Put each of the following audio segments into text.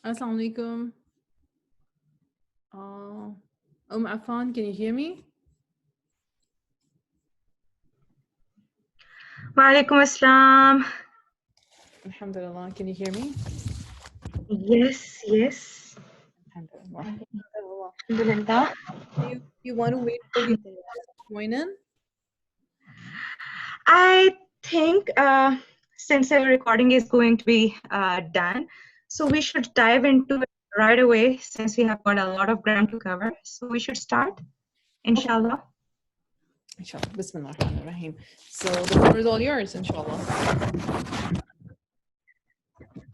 Assalamu alaikum. Afan, can you hear me? Walaikum assalam. Alhamdulillah, can you hear me? Yes, yes. Alhamdulillah. Alhamdulillah. You want to wait for the join in? I think since our recording is going to be done, so we should dive into it right away since we have got a lot of ground to cover. So we should start, inshallah. Inshallah. Bismillah ar-Rahman ar-Rahim. So the floor is all yours, inshallah.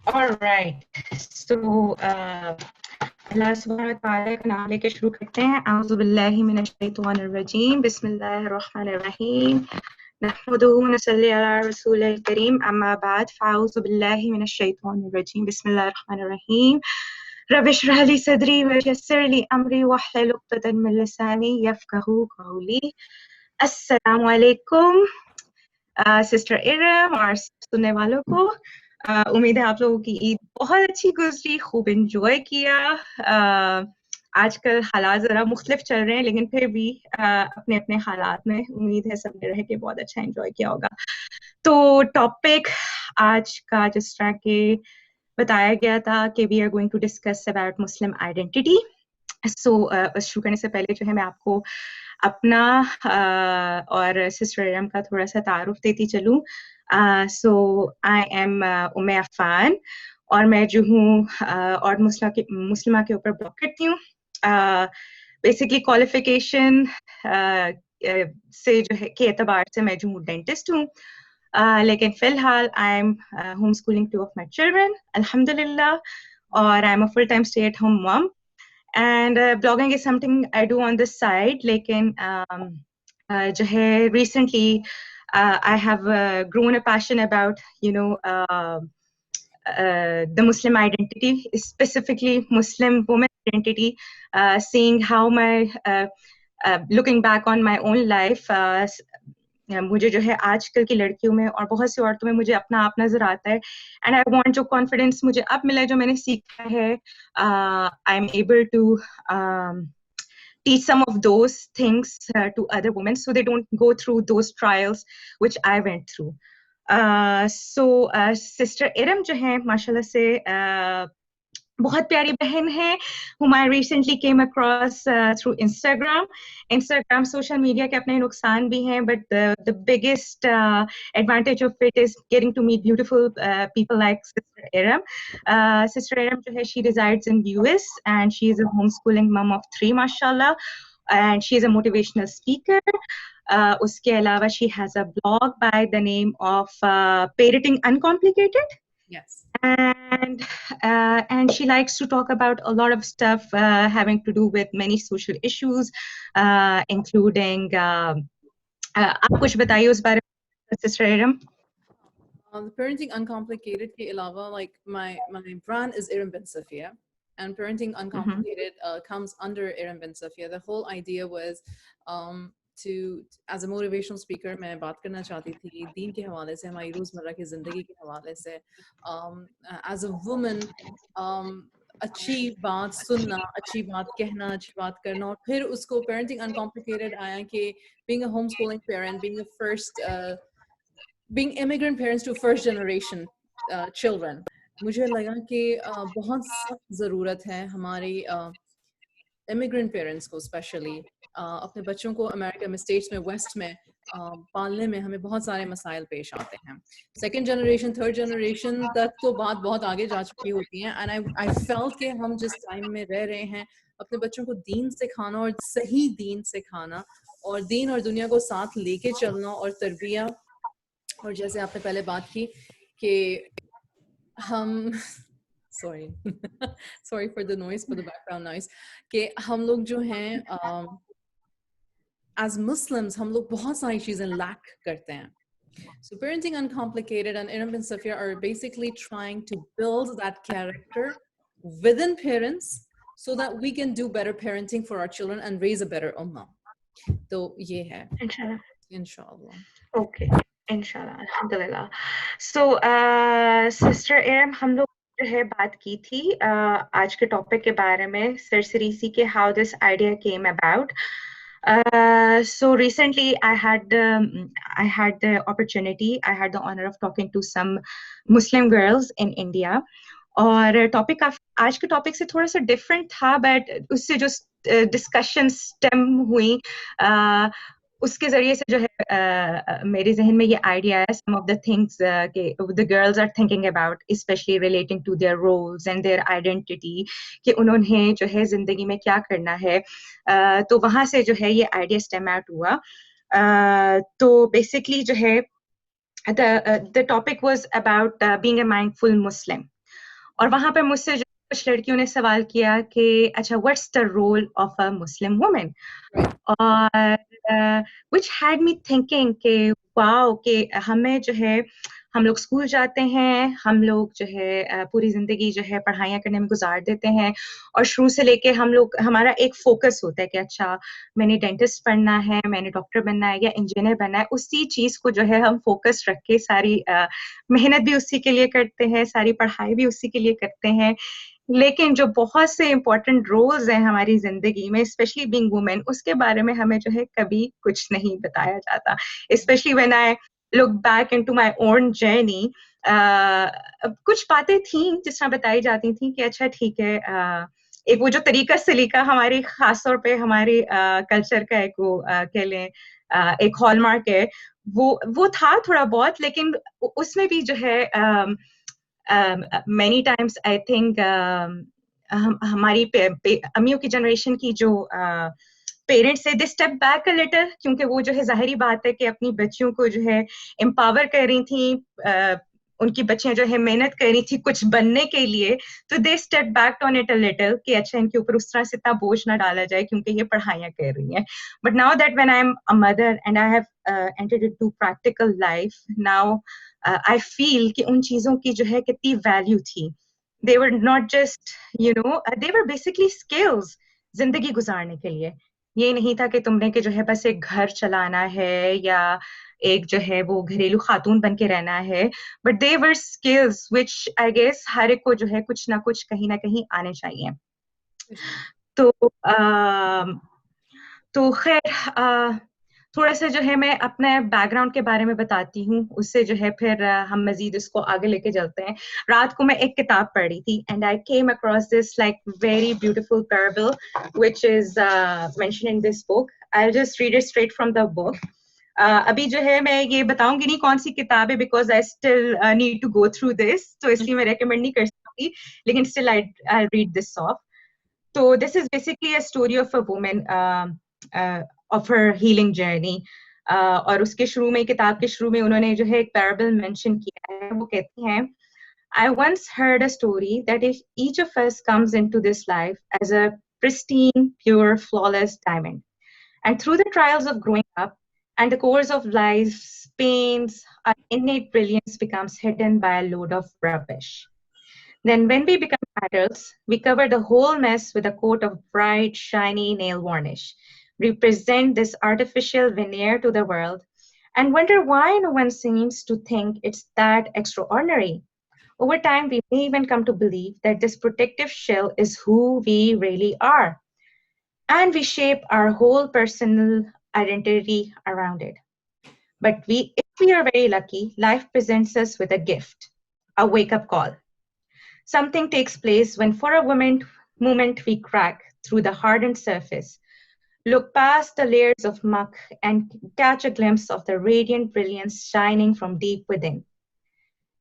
All right. So Allah subhanahu wa ta'ala का नाम लेके शुरू करते हैं. A'udhu billahi minash shaitanir rajim. Bismillahir rahmanir rahim. نحمده ونصلي على رسول الكريم أما بعد فأعوذ بالله من الشيطان الرجيم بسم الله الرحمن الرحيم رب اشرح لي صدري ويسر لي أمري واحلل عقدة من لساني يفقهوا قولي अस्सलाम वालेकुम सिस्टर इरम और सुनने वालों को उम्मीद है आप लोगों की ईद बहुत अच्छी गुजरी खूब एंजॉय किया आजकल हालात ज़रा मुख्तलिफ चल रहे हैं लेकिन फिर भी अपने अपने हालात में उम्मीद है सबने रह के बहुत अच्छा एंजॉय किया होगा तो टॉपिक आज का जिस तरह के बताया गया था कि we are going to discuss about Muslim identity so शुरू करने से पहले जो है मैं आपको अपना और सिस्टर इरम का थोड़ा सा तारुफ देती चलूं सो आई एम उम्मे अफान और मैं जो हूँ और मुस्लिमा के ऊपर ब्लॉग करती हूँ बेसिकली क्वालिफिकेशन से जो है के एतबार से मैं जो हूँ डेंटिस्ट हूँ लेकिन फिलहाल I am home schooling two of my children अल्हम्दुलिल्लाह और I am a full time stay at home mom and blogging is something I do on the side लेकिन जो है recently I have grown a passion about the Muslim identity, specifically Muslim woman identity, seeing how my looking back on my own life मुझे जो है आजकल की लड़कियों में और बहुत सी औरतों में मुझे अपना आप नजर आता है एंड आई वांट जो कॉन्फिडेंस मुझे अब मिला है जो मैंने सीखा है I am able to teach some of those things to other women so they don't go through those trials which I went through. So sister Iram जो है माशाल्लाह से बहुत प्यारी बहन है whom I recently came across through Instagram social media के अपने नुकसान भी हैं but the biggest advantage of it is getting to meet beautiful people like Sister Iram. Sister Iram जो है she resides in US and she is a homeschooling mom of 3 mashallah and she is a motivational speaker. उसके अलावा she has a blog by the name of Parenting Uncomplicated. Yes. And she likes to talk about a lot of stuff having to do with many social issues, including आप कुछ बताइए उस बारे में sister Iram The Parenting Uncomplicated के अलावा like my brand is Iram bin Safia and Parenting Uncomplicated comes under Iram bin Safia. The whole idea was to as a motivational speaker मैं बात करना चाहती थी दीन के हवाले से हमारी रोज़मर्रा की ज़िंदगी के हवाले से as a woman अच्छी बात सुनना अच्छी बात कहना अच्छी बात करना और फिर उसको parenting uncomplicated आया कि being a homeschooling parent being immigrant parents to first generation children मुझे लगा कि बहुत सख्त ज़रूरत है हमारी immigrant parents को स्पेशली अपने बच्चों को अमेरिका में स्टेट्स में वेस्ट में पालने में हमें बहुत सारे मसाइल पेश आते हैं सेकंड जनरेशन थर्ड जनरेशन तक तो बात बहुत आगे जा चुकी होती है एंड आई फेल्ट कि हम जिस टाइम में रह रहे हैं अपने बच्चों को दीन सिखाना और सही दीन सिखाना और दीन और दुनिया को साथ लेके चलना और तरबिया और जैसे आपने पहले बात की कि हम sorry for the noise, for the background noise कि हम लोग जो हैं as Muslims हम लोग बहुत सारी चीजें lack करते हैं. So Parenting Uncomplicated and Iram bin Safia are basically trying to build that character within parents so that we can do better parenting for our children and raise a better ummah. तो ये है इंशाल्लाह. Okay. Inshallah, alhamdulillah. So, Sister Iram, हम लोग जो है बात की थी आज के टॉपिक के बारे में, सरसरीसी के how this idea came about. So recently I had the opportunity, I had the honor of talking to some Muslim girls in India. और टॉपिक आज के टॉपिक से थोड़ा सा डिफरेंट था, बट उससे जो डिस्कशन स्टेम हुई उसके जरिए से जो है मेरे जहन में ये आइडिया है, सम ऑफ द थिंग्स के the girls are thinking about, specially relating to their roles and their identity, कि उन्होंने जो है जिंदगी में क्या करना है. तो वहां से जो है ये आइडिया स्टेम आउट हुआ. तो बेसिकली जो है the topic was about being a mindful Muslim. और वहां पर मुझसे जो कुछ लड़कियों ने सवाल किया कि अच्छा, what's the role of a Muslim women, और which had me thinking कि वाओ, कि हमें जो है हम लोग स्कूल जाते हैं, हम लोग जो है पूरी जिंदगी जो है पढ़ाइयाँ करने में गुजार देते हैं, और शुरू से लेके हम लोग, हमारा एक फोकस होता है कि अच्छा मैंने डेंटिस्ट पढ़ना है, मैंने डॉक्टर बनना है या इंजीनियर बनना है. उसी चीज को जो है हम फोकस रख के सारी मेहनत भी उसी के लिए करते हैं, सारी पढ़ाई भी उसी के लिए करते हैं. लेकिन जो बहुत से इम्पोर्टेंट रोल्स हैं हमारी जिंदगी में, स्पेशली बीइंग वुमेन, उसके बारे में हमें जो है कभी कुछ नहीं बताया जाता. Specially when I look back into my own journey, कुछ बातें थी जिस तरह बताई जाती थी कि अच्छा ठीक है, एक वो जो तरीका सलीका हमारी, खासतौर पे हमारे कल्चर का एक वो कह लें एक हॉलमार्क है, वो था थोड़ा बहुत. लेकिन उसमें भी जो है many times I think हमारी अम्मियों की जनरेशन की जो पेरेंट्स है, दे स्टेप बैक अ लिटिल, क्योंकि वो जो है जाहिरी बात है कि अपनी बच्चियों को जो है एम्पावर कर रही थी, उनकी बच्चियां जो है मेहनत कर रही थी कुछ बनने के लिए, तो दे step back on it a little कि अच्छा इनके ऊपर उस तरह से इतना बोझ ना डाला जाए क्योंकि ये पढ़ाइयाँ कर रही हैं. But now that when I am a mother and I have entered into practical life, now I feel कि उन चीजों की जो है कितनी वैल्यू थी. They were not just, they were basically skills जिंदगी गुजारने के लिए. ये नहीं था कि तुमने कि जो है बस एक घर चलाना है या एक जो है वो घरेलू खातून बन के रहना है, but they were skills which I guess हर एक को जो है कुछ ना कुछ कहीं ना कहीं आने चाहिए. तो खैर थोड़ा सा जो है मैं अपने बैकग्राउंड के बारे में बताती हूँ, उससे जो है फिर हम मजीद इसको आगे लेके चलते हैं. रात को मैं एक किताब पढ़ रही थी and I came across this like very beautiful parable which is mentioned in this book. I will just read it straight from the book. अभी जो है मैं ये बताऊंगी नहीं कौन सी किताब है, because I still need to go through this, तो इसलिए मैं रेकमेंड नहीं कर सकती, लेकिन still I read this off. तो this is basically a story of a woman of her healing journey. और उसके शुरू में, किताब के शुरू में उन्होंने जो है एक पैराबल मेंशन किया है. वो कहती हैं, I once heard a story that if each of us comes into this life as a pristine, pure, flawless diamond, and through the trials of growing up and the course of life's pains, our innate brilliance becomes hidden by a load of rubbish. Then when we become adults, we cover the whole mess with a coat of bright, shiny nail varnish. We present this artificial veneer to the world and wonder why no one seems to think it's that extraordinary. Over time, we may even come to believe that this protective shell is who we really are, and we shape our whole personal identity around it. But if we are very lucky, life presents us with a gift, a wake-up call. Something takes place when for a moment we crack through the hardened surface, look past the layers of muck, and catch a glimpse of the radiant brilliance shining from deep within.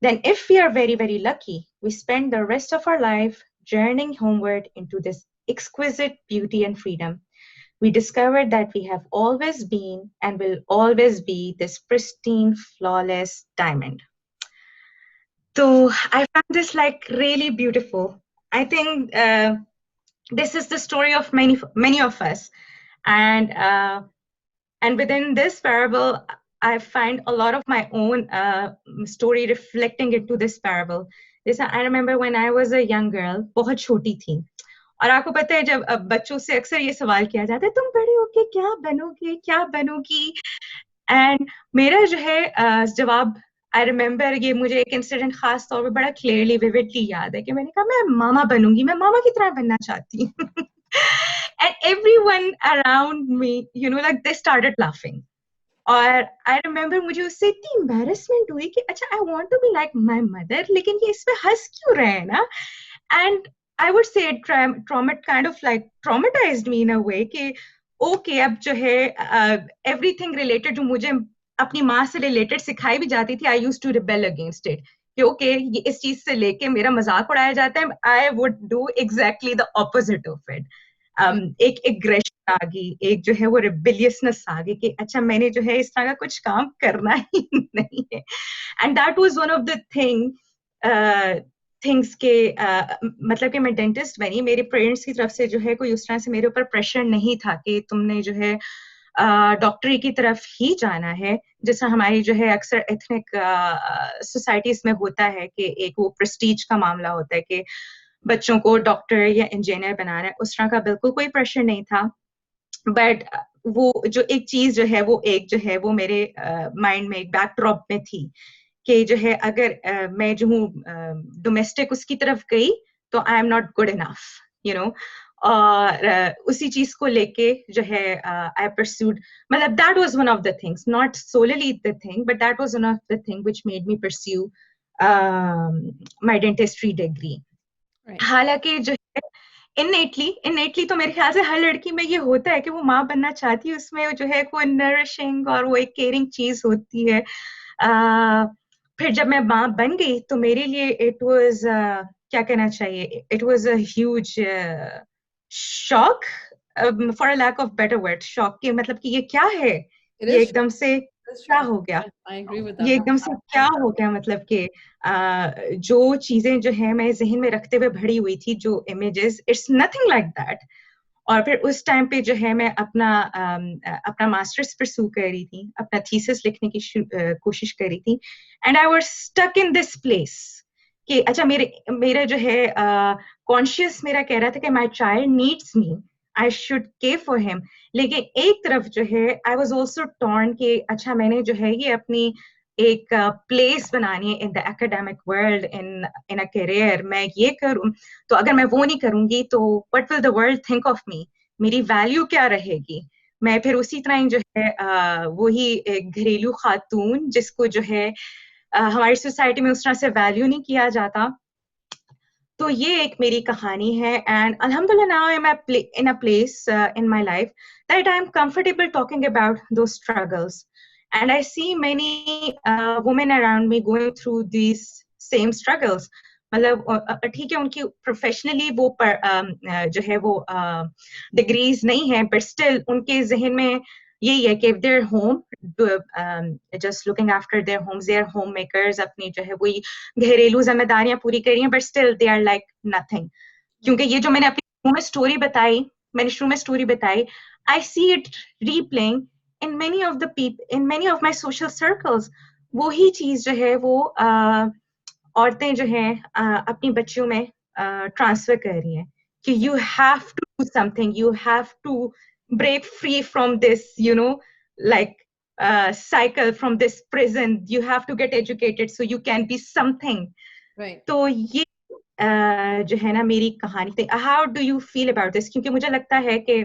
Then, if we are very, very lucky, we spend the rest of our life journeying homeward into this exquisite beauty and freedom. We discover that we have always been and will always be this pristine, flawless diamond. So I found this like really beautiful. I think this is the story of many of us, and within this parable, I find a lot of my own story reflecting into this parable. जैसा I remember when I was a young girl, बहुत छोटी थी, और आपको पता है जब बच्चों से अक्सर ये सवाल किया जाता है, तुम बड़े होके क्या बनोगे, क्या बनोगी, एंड मेरा जो है जवाब आई रिमेम्बर, ये मुझे एक इंसिडेंट खास तौर पे बड़ा क्लियरली विविडली याद है कि मैंने कहा मैं मामा बनूंगी, मैं मामा की तरह बनना चाहती हूँ. And everyone around me you know like they started laughing. और आई रिमेम्बर मुझे उससे इतनी एम्बेरसमेंट हुई कि अच्छा I want to be like my mother, लेकिन ये इस पे हंस क्यों रहे हैं ना. And I would say traumate kind of like traumatized me in a way कि ओके अब जो है एवरीथिंग रिलेटेड जो मुझे अपनी माँ से रिलेटेड सिखाई भी जाती थी, I use to rebel against it कि ओके ये इस चीज से लेके मेरा मजाक उड़ाया जाता है, I would do exactly the opposite of it. एक एग्रेशन आ गई, एक जो है वो रिबेलियसनेस आ गई कि अच्छा मैंने जो है इस तरह का कुछ काम करना ही नहीं है. And that was one of the things के मतलब कि मैं डेंटिस्ट बनी, मेरे पेरेंट्स की तरफ से जो है कोई उस तरह से मेरे ऊपर प्रेशर नहीं था कि तुमने जो है डॉक्टरी की तरफ ही जाना है, जैसा हमारी जो है अक्सर एथनिक सोसाइटीज में होता है कि एक वो प्रेस्टीज का मामला होता है कि बच्चों को डॉक्टर या इंजीनियर बनाना है. उस तरह का बिल्कुल कोई प्रेशर नहीं था. बट वो जो एक चीज जो है वो एक जो है वो मेरे माइंड में एक बैकड्रॉप में थी कि जो है अगर मैं जो हूँ डोमेस्टिक उसकी तरफ गई तो आई am not good enough you know. और उसी चीज को लेके जो है आई परस्यूड, मतलब that was one of the things, not solely the thing but that was one of the thing which made me pursue my dentistry degree. हालांकि जो है इननेटली तो मेरे ख्याल से हर लड़की में ये होता है कि वो माँ बनना चाहती है, उसमें जो है कोई नरिशिंग और वो एक केयरिंग चीज होती है. फिर जब मैं माँ बन गई तो मेरे लिए इट वाज क्या कहना चाहिए, it was a huge shock, for a lack of better word, shock के मतलब कि ये क्या है, ये एकदम से क्या हो गया, ये एकदम से क्या हो गया, मतलब कि जो चीजें जो है मैं जहन में रखते हुए भरी हुई थी, जो images, it's nothing like that. और फिर उस टाइम पे जो है मैं अपना मास्टर्स परस्यू कर रही थी, अपना थीसिस लिखने की कोशिश कर रही थी. And I was stuck in this place कि अच्छा मेरा जो है कॉन्शियस मेरा कह रहा था कि my child needs me, I should care for him. लेकिन एक तरफ जो है आई वाज आल्सो टॉर्न कि अच्छा मैंने जो है ये अपनी एक प्लेस बनानी है in the academic world, in a career, मैं ये करूं तो अगर मैं वो नहीं करूंगी तो what will the world think of me, मेरी वैल्यू क्या रहेगी. मैं फिर उसी तरह जो है वही एक घरेलू खातून जिसको जो है हमारी सोसाइटी में उस तरह से वैल्यू नहीं किया जाता. तो ये एक मेरी कहानी है. एंड अल्हम्दुलिल्लाह now I am in a place in my life that I am comfortable talking about those struggles. And I see many women around me going through these same struggles. मतलब ठीक है उनकी प्रोफेशनली वो जो है वो degrees नहीं है, बट स्टिल उनके जहन में यही है कि their home just looking after their homes, their home makers, अपनी जो है वही घरेलू जिम्मेदारियां पूरी कर रही हैं, but still they are like nothing. क्योंकि ये जो मैंने अपनी शुरू में स्टोरी बताई, I see it replaying in many of the people, in many of my social circles. वही चीज जो है वो औरतें जो हैं अपनी बच्चियों में ट्रांसफर कर रही हैं कि you have to do something, you have to break free from this, you know, like cycle, from this prison. You have to get educated so you can be something. Right. तो ये जो है ना मेरी कहानी थी. How do you feel about this? क्योंकि मुझे लगता है कि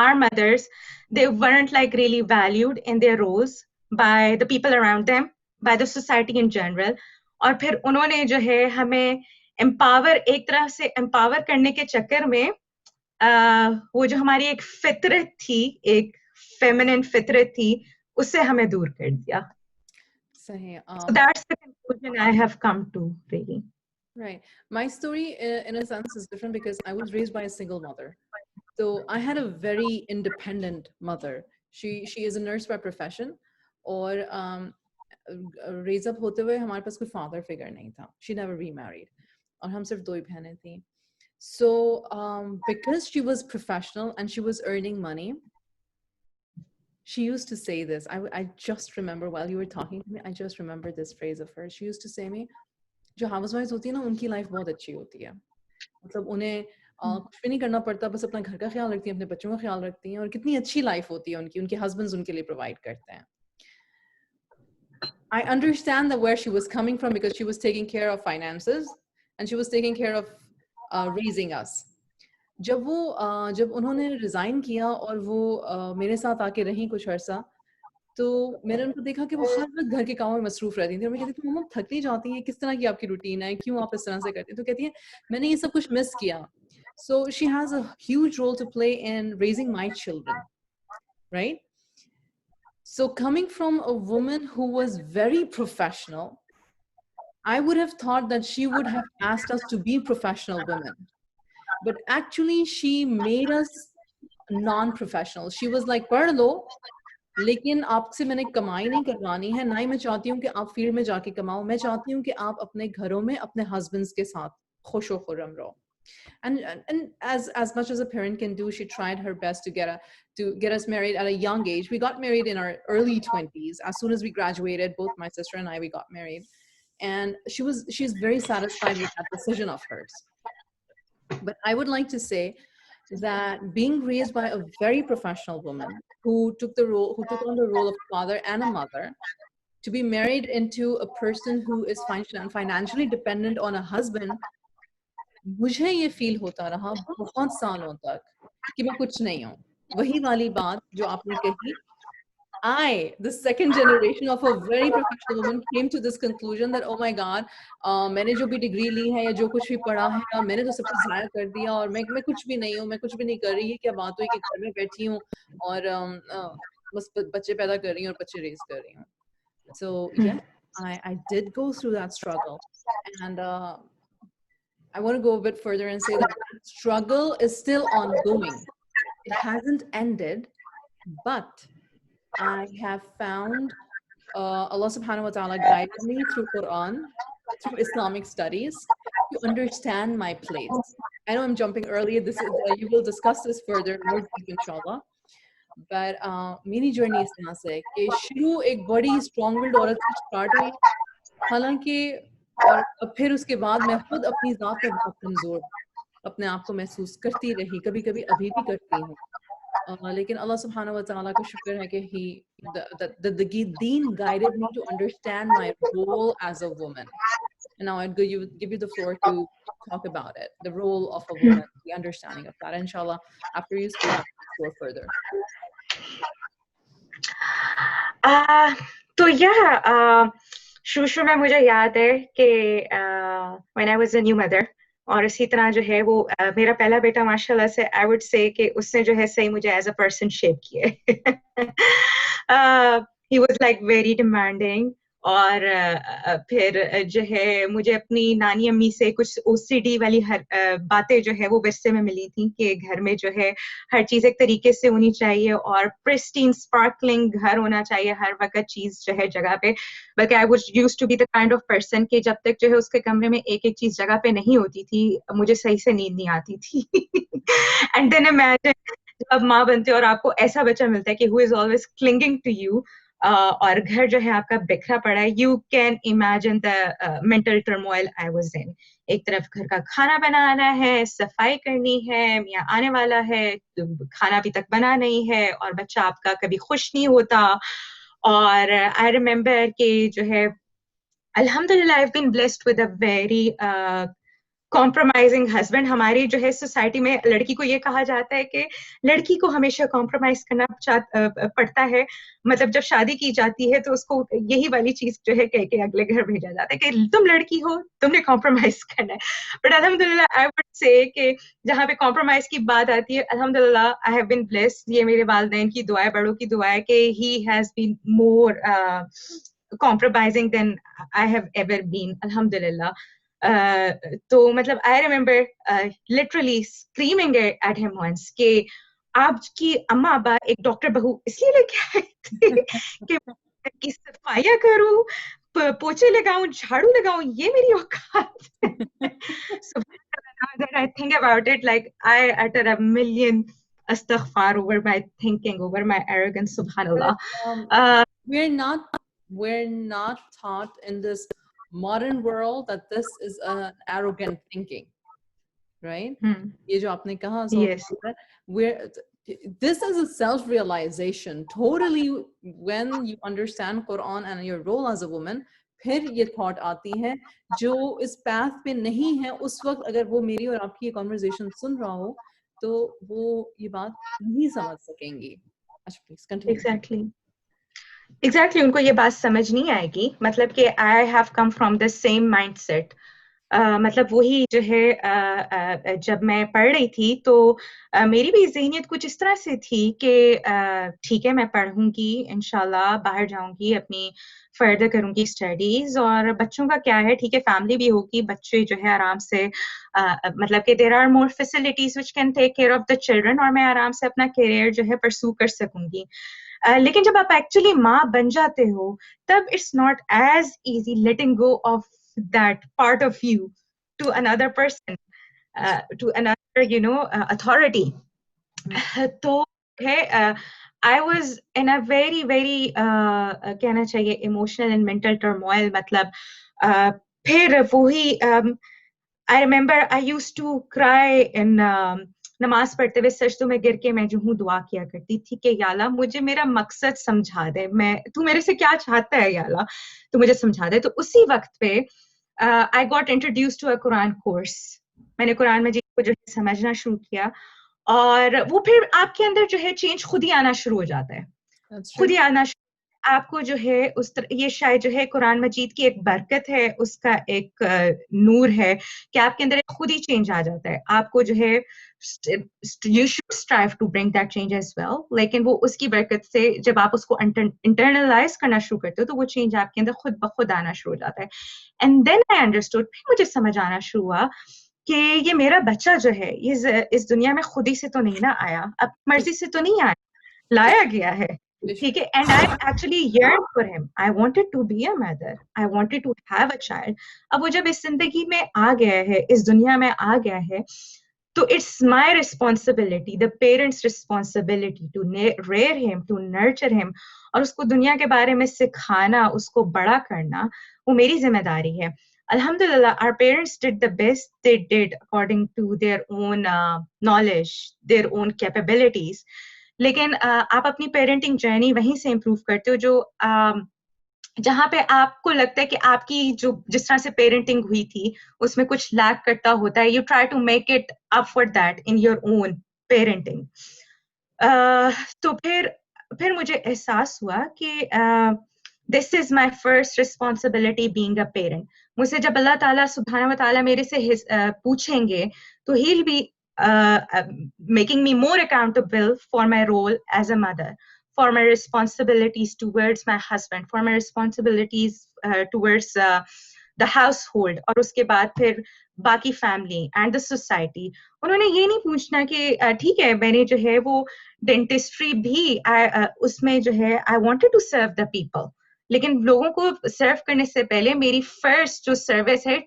our mothers, they weren't like really valued in their roles by the people around them, by the society in general. और फिर उन्होंने जो है हमें empower, एक तरह से empower करने के चक्कर में वो जो हमारी एक फितरत थी, एक फेमिनिन फितरत थी, उससे हमें दूर कर दिया. सही. So that's the conclusion I have come to, really. Right. My story, in a sense, is different because I was raised by a single mother. So I had a very independent mother. She is a nurse by profession. और raise up होते हुए हमारे पास कोई father figure नहीं था. She never remarried. और हम सिर्फ दो ही बहनें थी. So because she was professional and she was earning money, she used to say this. I just remember while you were talking to me, I just remember this phrase of hers. She used to say me, जो हाउसवाइफ्स होती है ना उनकी life बहुत अच्छी होती है. मतलब उन्हें कुछ भी नहीं करना पड़ता, बस अपना घर का ख्याल रखती हैं, अपने बच्चों का ख्याल रखती हैं और कितनी अच्छी लाइफ होती है उनकी, उनके हस्बैंड्स उनके लिए प्रोवाइड करते हैं. I understand that where she was coming from, because she was taking care of finances and she was taking care of raising us. जब उन्होंने रिजाइन किया और वो मेरे साथ आके रही कुछ अर्सा, तो मैंने उनको देखा कि वो हर वक्त घर के कामों में मसरूफ रहती थी और मैं कहती थी मम्मा थक नहीं जाती हैं, किस तरह की आपकी रूटीन है, क्यों आप इस तरह से करती हैं? तो कहती है मैंने ये सब कुछ मिस किया. So she has a huge role to play in raising my children, right? So coming from a woman who was very professional, I would have thought that she would have asked us to be professional women. But actually she made us non-professional. She was like, पढ़ लो, लेकिन आपसे मैंने कमाई नहीं करवानी है, ना ही मैं चाहती हूँ कि आप फील्ड में जाके कमाओ. मैं चाहती हूँ कि आप अपने घरों में अपने हस्बैंड्स के साथ खुशो खुर्रम रहो. And as much as a parent can do, she tried her best to get us married at a young age. We got married in our early 20s. As soon as we graduated, both my sister and I, we got married. And she's very satisfied with that decision of hers. But I would like to say that being raised by a very professional woman who took on the role of father and a mother, to be married into a person who is financially dependent on a husband, मुझे ये feel होता रहा बहुत सालों तक कि मैं कुछ नहीं हूँ. वही वाली बात जो आपने कही, I, the second generation of a very professional woman, came to this conclusion that oh my God, मैंने जो भी डिग्री ली है या जो कुछ भी पढ़ा है, मैंने तो सब कुछ ज़ाया कर दिया और मैं कुछ भी नहीं हूँ, मैं कुछ भी नहीं कर रही. ये क्या बात हुई कि घर में बैठी हूँ और बस बच्चे पैदा कर रही हूँ और बच्चे रेज कर रही हूँ. So yeah, I did go through that struggle, and I want to go a bit further and say that struggle is still ongoing. It hasn't ended, but I have found Allah subhanahu wa ta'ala guided me through Quran, through Islamic studies, to understand my place. I know I'm jumping early. This is you will discuss this further more deep inshallah. But मेरी journey इस तरह से कि शुरू एक बड़ी strong-willed औरत से start हुई, हालांकि और फिर उसके बाद मैं खुद अपनी ज़ात पे बहुत कमज़ोर अपने आप को महसूस करती रही, कभी-कभी अभी भी करती हूँ. लेकिन अल्लाह सुब्हानहू व तआला का शुक्र है कि the deen guided me to understand my role as a woman. And now I'd give you the floor to talk about it, the role of a woman, the understanding of that. Inshallah, after you speak, I'll go further. तो शुरू में मुझे याद है कि when I was a new mother, और इसी तरह जो है वो मेरा पहला बेटा माशाल्लाह से I would say कि उसने जो है सही मुझे as a person shape किया. He was like very demanding, और फिर जो है मुझे अपनी नानी अम्मी से कुछ OCD वाली बातें जो है वो विरसे में मिली थी कि घर में जो है हर चीज एक तरीके से होनी चाहिए और प्रिस्टीन स्पार्कलिंग घर होना चाहिए हर वक्त चीज जो है जगह पे. बल्कि I was used to be the kind of person कि जब तक जो है उसके कमरे में एक एक चीज जगह पे नहीं होती थी मुझे सही से नींद नहीं आती थी. एंड देन इमेजिन जब आप माँ बनते हो और आपको ऐसा बच्चा मिलता है कि who is always clinging to you, और घर जो है आपका बिखरा पड़ा है. You can imagine the mental turmoil I was in. एक तरफ घर का खाना बनाना है, सफाई करनी है, मियाँ आने वाला है, खाना अभी तक बना नहीं है और बच्चा आपका कभी खुश नहीं होता. और आई रिमेम्बर कि जो है अल्हम्दुलिल्लाह I have been blessed with a very compromising husband. हमारी जो है सोसाइटी में लड़की को ये कहा जाता है कि लड़की को हमेशा कॉम्प्रोमाइज करना पड़ता है. मतलब जब शादी की जाती है तो उसको यही वाली चीज जो है कह के अगले घर भेजा जाता है कि तुम लड़की हो, तुमने कॉम्प्रोमाइज करना है. बट अल्हम्दुलिल्लाह आई वुड से कि जहाँ पे कॉम्प्रोमाइज की बात आती है अल्हम्दुलिल्लाह आई हैव बीन ब्लेस्ड. ये मेरे वालिदैन की दुआ है, बड़ों की दुआ है कि he has been more compromising than I have ever been, alhamdulillah. तो मतलब I remember literally screaming at him once कि आपकी अम्मा अब्बा एक डॉक्टर बहू इसलिए लेके आए थे कि सफाइयाँ करूँ, पोछे लगाऊं, झाड़ू लगाऊं, ये मेरी औकात है. So when I think about it, like I utter a million astaghfar over my thinking, over my arrogance, subhanallah. We're not taught in this modern world that this is an arrogant thinking, right? ये जो आपने कहा, yes, This is a self-realization. Totally, when you understand Quran and your role as a woman, फिर ये thought आती है जो इस path पे नहीं है उस वक्त अगर वो मेरी और आपकी conversation सुन रहा हो तो वो ये बात नहीं समझ सकेंगी. अच्छा, please continue. Exactly, उनको ये बात समझ नहीं आएगी. मतलब कि I have come from the same mindset. मतलब वही जो है जब मैं पढ़ रही थी तो मेरी भी ज़हनियत कुछ इस तरह से थी कि ठीक है मैं पढ़ूंगी इंशाल्लाह, बाहर जाऊंगी, अपनी फर्दर करूंगी स्टडीज, और बच्चों का क्या है, ठीक है फैमिली भी होगी, बच्चे जो है आराम से मतलब कि there are more facilities which can take care of the children, और मैं आराम से अपना करियर जो है परस्यू कर सकूंगी. लेकिन जब आप एक्चुअली माँ बन जाते हो तब it's not as easy letting go of that part of you to another person, to another, authority. तो है I was in a very very कहना चाहिए emotional and mental turmoil. मतलब फिर वही I remember I used to cry in नमाज पढ़ते हुए सजदों में गिर के मैं जो हूँ दुआ किया करती थी कि या अल्लाह मुझे मेरा मकसद समझा दे, तू मेरे से क्या चाहता है या अल्लाह, तू मुझे समझा दे. तो उसी वक्त पे I got introduced to a Quran course. मैंने कुरान मजीद को जो है समझना शुरू किया, और वो फिर आपके अंदर जो है चेंज खुद ही आना शुरू हो जाता है. खुद ही आना आपको जो है ये शायद जो है कुरान मजीद की एक बरकत है, उसका एक नूर है कि आपके अंदर खुद ही चेंज आ जाता है. आपको जो है you should strive to bring that change as well, लेकिन वो उसकी बरकत से जब आप उसको इंटरनलाइज करना शुरू करते हो तो वो चेंज आपके अंदर खुद ब खुद आना शुरू हो जाता है. एंड देन आई अंडरस्टूड, फिर मुझे समझ आना शुरू हुआ कि ये मेरा बच्चा जो है इस दुनिया में खुद ही से तो नहीं ना आया, अपनी मर्जी से तो नहीं आया, लाया गया है, ठीक है. And I actually yearned for him. I wanted to be a mother. I wanted to have a child. अब वो जब इस जिंदगी में आ गया है, इस दुनिया में आ गया है, तो it's my responsibility, the parents' responsibility to rear him, to nurture him, और उसको दुनिया के बारे में सिखाना, उसको बड़ा करना, वो मेरी जिम्मेदारी है. Alhamdulillah, our parents did the best they did according to their own knowledge, their own capabilities. लेकिन आप अपनी पेरेंटिंग जर्नी वहीं से इम्प्रूव करते हो जो जहाँ पे आपको लगता है कि आपकी जो जिस तरह से पेरेंटिंग हुई थी उसमें कुछ लैक करता होता है, you try to make it up for that in your own parenting. तो फिर मुझे एहसास हुआ कि this is my first responsibility being a parent. मुझसे जब अल्लाह ताला सुब्हानहू व तआला मेरे से पूछेंगे तो he will be making me more accountable for my role as a mother, for my responsibilities towards my husband, for my responsibilities towards the household, और उसके बाद फिर बाकी family and the society. उन्होंने ये नहीं पूछना कि ठीक है मैंने जो है वो dentistry भी उसमें जो है I wanted to serve the people, लेकिन लोगों को सर्व करने से पहले मेरी फर्स्ट जो सर्विस है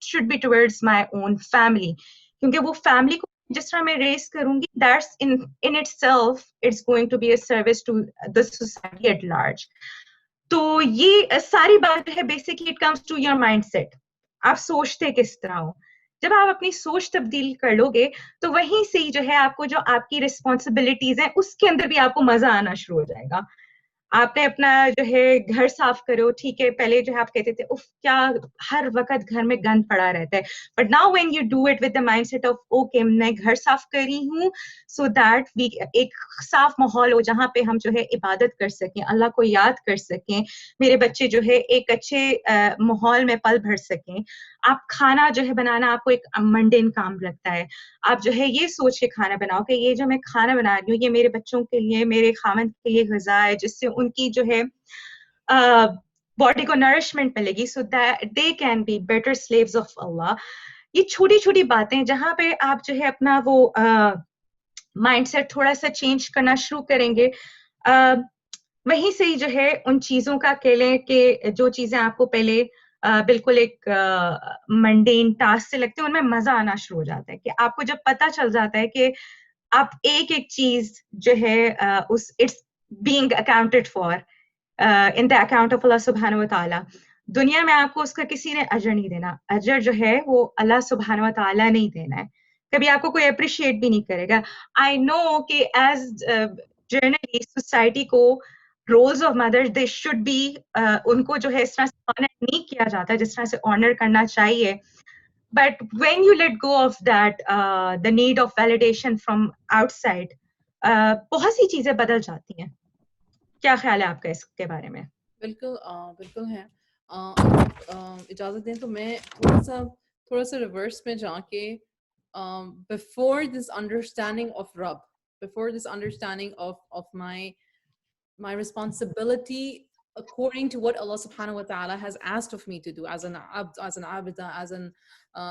should be towards my own family, क्योंकि वो फैमिली को जिस तरह मैं रेस करूंगी that's in itself it's going to be a service to the society at large. तो ये सारी बात है basically it comes to your mindset. आप सोचते किस तरह हो, जब आप अपनी सोच तब्दील कर लोगे तो वहीं से ही जो है आपको जो आपकी रिस्पॉन्सिबिलिटीज हैं उसके अंदर भी आपको मजा आना शुरू हो जाएगा. आपने अपना जो है घर साफ करो, ठीक है पहले जो है आप कहते थे उफ क्या हर वक्त घर में गंद पड़ा रहता है, but now when you do it with the mindset of okay मैं घर साफ कर रही हूँ सो दैट वी एक साफ माहौल हो जहाँ पे हम जो है इबादत कर सकें, अल्लाह को याद कर सकें, मेरे बच्चे जो है एक अच्छे माहौल में पल भर सकें. आप खाना जो है बनाना आपको एक मंडेन काम लगता है, आप जो है ये सोच के खाना बनाओ कि ये जो मैं खाना बना रही हूँ ये मेरे बच्चों के लिए, मेरे खामन के लिए ग़िज़ा है जिससे उनकी जो है बॉडी को नरिशमेंट मिलेगी, so that they can be better slaves of Allah. ये छोटी छोटी बातें जहाँ पे आप जो है अपना वो माइंडसेट थोड़ा सा चेंज करना शुरू करेंगे, वहीं से ही जो है उन चीज़ों का कह लें कि जो चीज़ें आपको पहले बिल्कुल एक मंडेन टास्क से लगते हैं उनमें मजा आना शुरू हो जाता है कि आपको जब पता चल जाता है कि आप एक एक चीज जो है उस it's being accounted for in the account of अल्लाह सुब्हानहू व तआला. दुनिया में आपको उसका किसी ने अजर नहीं देना, अजर जो है वो अल्लाह सुब्हानहू व तआला नहीं देना है. कभी आपको कोई अप्रिशिएट भी नहीं करेगा। आई नो कि एज जनरली सोसाइटी को roles of mother they should be, उनको जो है इस तरह से ऑनर नहीं किया जाता जिस तरह से ऑनर करना चाहिए। But when you let go of that, the need of validation from outside, बहुत सी चीजें बदल जाती हैं। क्या ख्याल है आपका इसके बारे में? बिल्कुल बिल्कुल है। अगर इजाज़त दें तो मैं थोड़ा सा रिवर्स में जाके before this understanding of Rabb, before this understanding of my responsibility according to what Allah subhanahu wa ta'ala has asked of me to do as an abd, as an abida, as an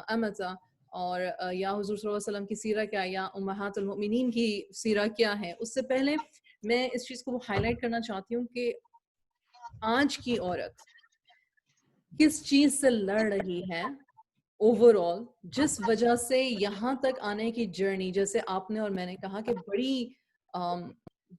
amata, और या हुजूर सल्लल्लाहु अलैहि वसल्लम की सीरा क्या है या उम्महातुल मुमिनीन की सीरा क्या है, उससे पहले मैं इस चीज़ को हाईलाइट करना चाहती हूँ कि आज की औरत किस चीज़ से लड़ रही है ओवरऑल, जिस वजह से यहाँ तक आने की जर्नी, जैसे आपने और मैंने कहा कि बड़ी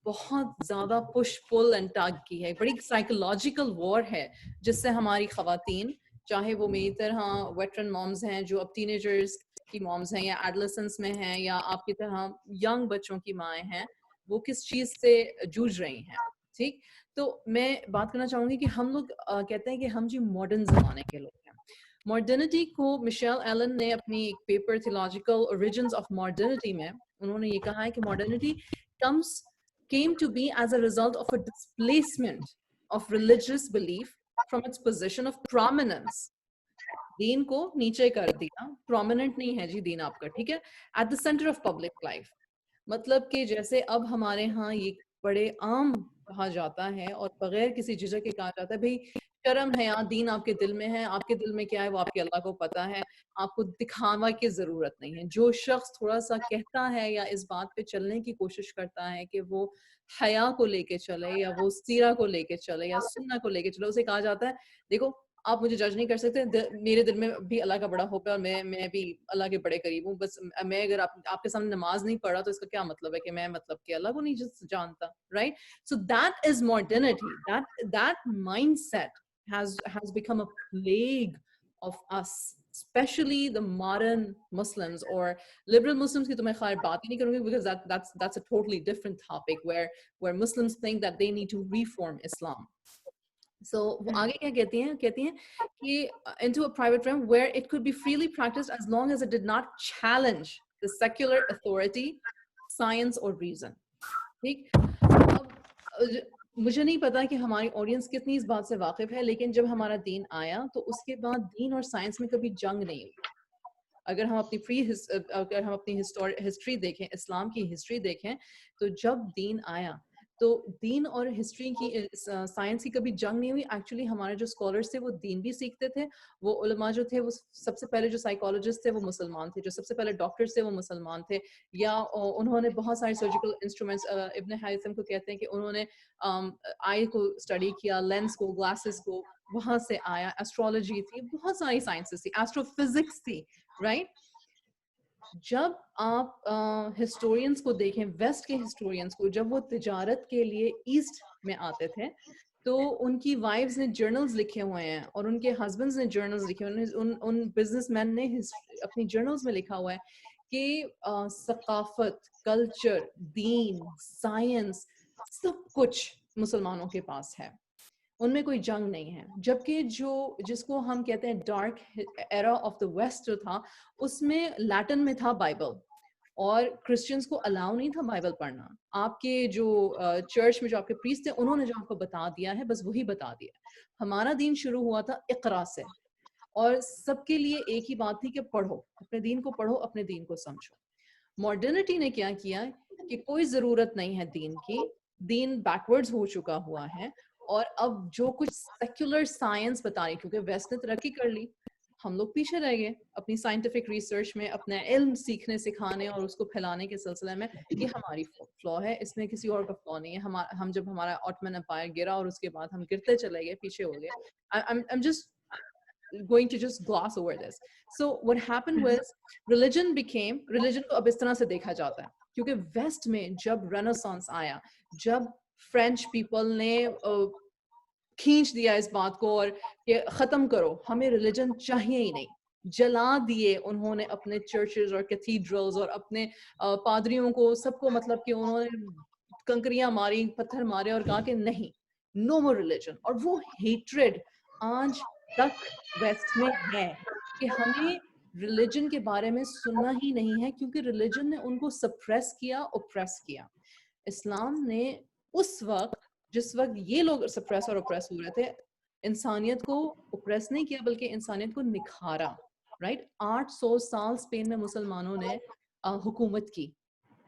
बहुत ज़्यादा पुश पुल एंड टग की है, बड़ी साइकोलॉजिकल वॉर है जिससे हमारी ख़वातीन, चाहे वो मेरी तरह वेटरन मॉम्स हैं जो अब टीनेजर्स की मॉम्स हैं या एडोलेसेंस में हैं या आपकी तरह यंग बच्चों की माएँ हैं, वो किस चीज़ से जूझ रही हैं। ठीक, तो मैं बात करना चाहूँगी कि हम लोग कहते हैं कि हम जी मॉडर्न ज़माने के लोग हैं। मॉडर्निटी को मिशेल एलन ने अपनी एक paper theological origins of modernity में उन्होंने ये कहा है कि modernity came to be as a result of a displacement of religious belief from its position of prominence. दीन को नीचे कर दिया, prominent नहीं है जी दीन आपका, ठीक है, at the center of public life. मतलब कि जैसे अब हमारे यहाँ ये बड़े आम कहा जाता है और बगैर किसी झिझक के कहा जाता है, भाई शर्म है यार, दीन आपके दिल में है, आपके दिल में क्या है वो आपके अल्लाह को पता है, आपको दिखावा की जरूरत नहीं है। जो शख्स थोड़ा सा कहता है या इस बात पे चलने की कोशिश करता है कि वो हया को लेके चले या वो सीरा को लेके चले या सुन्ना को लेके चले, उसे कहा जाता है देखो आप मुझे जज नहीं कर सकते, मेरे दिल में भी अल्लाह का बड़ा होप है और मैं भी अल्लाह के बड़े करीब हूँ, बस मैं अगर आपके सामने नमाज नहीं पढ़ा तो इसका क्या मतलब है कि मैं मतलब कि अल्लाह को नहीं जानता, right? So that is modernity, that mindset has become a plague of us, especially the modern Muslims or liberal Muslims की तो मैं खैर बात ही नहीं करूँगी because that's a totally different topic where Muslims think that they need to reform Islam. So वो आगे क्या कहती हैं कि into a private realm where it could be freely practiced as long as it did not challenge the secular authority, science or reason. ठीक, अब मुझे नहीं पता कि हमारी ऑडियंस कितनी इस बात से वाकिफ है, लेकिन जब हमारा दीन आया तो उसके बाद दीन और साइंस में कभी जंग नहीं हुई। अगर हम अपनी हिस्ट्री देखें, इस्लाम की हिस्ट्री देखें, तो जब दीन आया तो दीन और हिस्ट्री की साइंस की कभी जंग नहीं हुई। एक्चुअली हमारे जो स्कॉलर्स थे वो दीन भी सीखते थे, वो उलमा जो थे वो सबसे पहले जो साइकोलॉजिस्ट थे वो मुसलमान थे, जो सबसे पहले डॉक्टर्स थे वो मुसलमान थे, या उन्होंने बहुत सारे सर्जिकल इंस्ट्रूमेंट्स, इब्न हैथम को कहते हैं कि उन्होंने आई को स्टडी किया, लेंस को, ग्लासेस को, वहां से आया। एस्ट्रोलॉजी थी, बहुत सारी साइंसेस थी, एस्ट्रोफिजिक्स थी, राइट? जब आप हिस्टोरियंस को देखें, वेस्ट के हिस्टोरियंस को, जब वो तिजारत के लिए ईस्ट में आते थे तो उनकी वाइफ्स ने जर्नल्स लिखे हुए हैं और उनके हस्बैंड्स ने जर्नल्स लिखे हुए हैं, उन बिजनेसमैन ने अपनी जर्नल्स में लिखा हुआ है कि सकाफत, कल्चर, दीन, साइंस, सब कुछ मुसलमानों के पास है, उनमें कोई जंग नहीं है। जबकि जिसको हम कहते हैं dark era of the west जो था, उसमें लैटिन में था बाइबल और क्रिश्चियंस को अलाउ नहीं था बाइबल पढ़ना। आपके जो चर्च में जो आपके प्रीस्ट थे उन्होंने जो आपको बता दिया है बस वही बता दिया। हमारा दीन शुरू हुआ था इक़रा से और सबके लिए एक ही बात थी कि पढ़ो, अपने दीन को पढ़ो, अपने दीन को समझो। मॉडर्निटी ने क्या किया कि कोई जरूरत नहीं है दीन की, दीन बैकवर्ड्स हो चुका हुआ है और अब जो कुछ सेक्युलर साइंस बता रही, क्योंकि वेस्ट ने तरक्की कर ली, हम लोग पीछे रह गए अपनी साइंटिफिक रिसर्च में, अपना इल्म सीखने सिखाने और उसको फैलाने के सिलसिले में। ये हमारी फ्लॉ है, इसमें किसी और का फ्लॉ नहीं है। हम जब हमारा ऑटोमन एम्पायर गिरा और उसके बाद हम गिरते चले गए, पीछे हो गए। I'm just going to just gloss over this. So what happened was religion को अब इस तरह से देखा जाता है क्योंकि वेस्ट में जब रेनेसांस आया, जब फ्रेंच पीपल ने खींच दिया इस बात को और कि खत्म करो, हमें रिलीजन चाहिए ही नहीं, जला दिए उन्होंने अपने चर्चेस और कैथीड्रल्स और अपने पादरियों को, सबको, मतलब कि उन्होंने कंकरियां मारी, पत्थर मारे और कहा कि नहीं, नो मोर रिलीजन। और वो हेट्रेड आज तक वेस्ट में है कि हमें रिलीजन के बारे में सुनना ही नहीं है, क्योंकि रिलीजन ने उनको सप्रेस किया, ओप्रेस किया। इस्लाम ने उस वक्त, जिस वक्त ये लोग सप्रेस और ओप्रेस हो रहे थे, इंसानियत को ओप्रेस नहीं किया बल्कि इंसानियत को निखारा। राइट, 800 साल स्पेन में मुसलमानों ने हुकूमत की,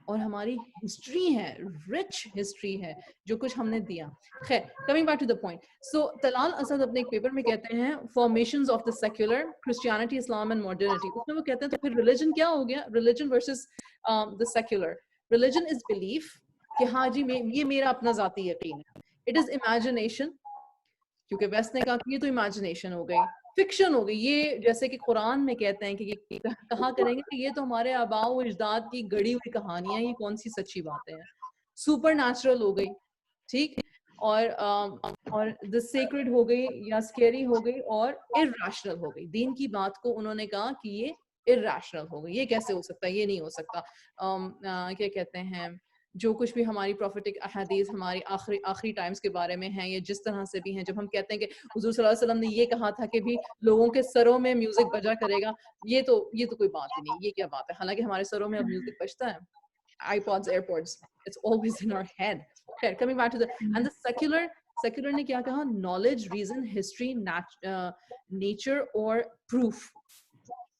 और हमारी हिस्ट्री है, रिच हिस्ट्री है जो कुछ हमने दिया। खैर, coming back to the point, so Talal Asad अपने एक पेपर में कहते हैं formations of the secular Christianity, Islam and modernity. उसमें वो कहते हैं तो फिर रिलीजन क्या हो गया, religion versus the secular. Religion is belief कि हाँ जी, ये मेरा अपना जाती यकीन है। इट इज इमेजिनेशन, क्योंकि वेस्ट ने कहा कि ये तो इमेजिनेशन हो गई, फिक्शन हो गई, ये जैसे कि कुरान में कहते हैं कि कहा करेंगे कि ये तो हमारे आबाओ अजदाद की गढ़ी हुई कहानियां, ये कौन सी सच्ची बातें हैं। सुपर नेचुरल हो गई, ठीक, और द सेक्रेड हो गई या स्केरी हो गई, और इरैशनल हो गई। दीन की बात को उन्होंने कहा कि ये इरैशनल हो गई, ये कैसे हो सकता है, ये नहीं हो सकता। क्या कहते हैं, जो कुछ भी हमारी प्रॉफिटिक अहादीस हमारी आखिरी टाइम्स के बारे में हैं, ये जिस तरह से भी हैं, जब हम कहते हैं कि हुजूर सल्लल्लाहु अलैहि वसल्लम ने ये कहा था कि भी लोगों के सरों में म्यूजिक बजा करेगा, ये तो कोई बात ही नहीं, ये क्या बात है। हालांकि हमारे सरों में अब म्यूजिक बजता है, iPods, AirPods, it's always in our head. Okay, coming back to the, and the secular ने क्या कहा, knowledge, reason, history, nature और proof।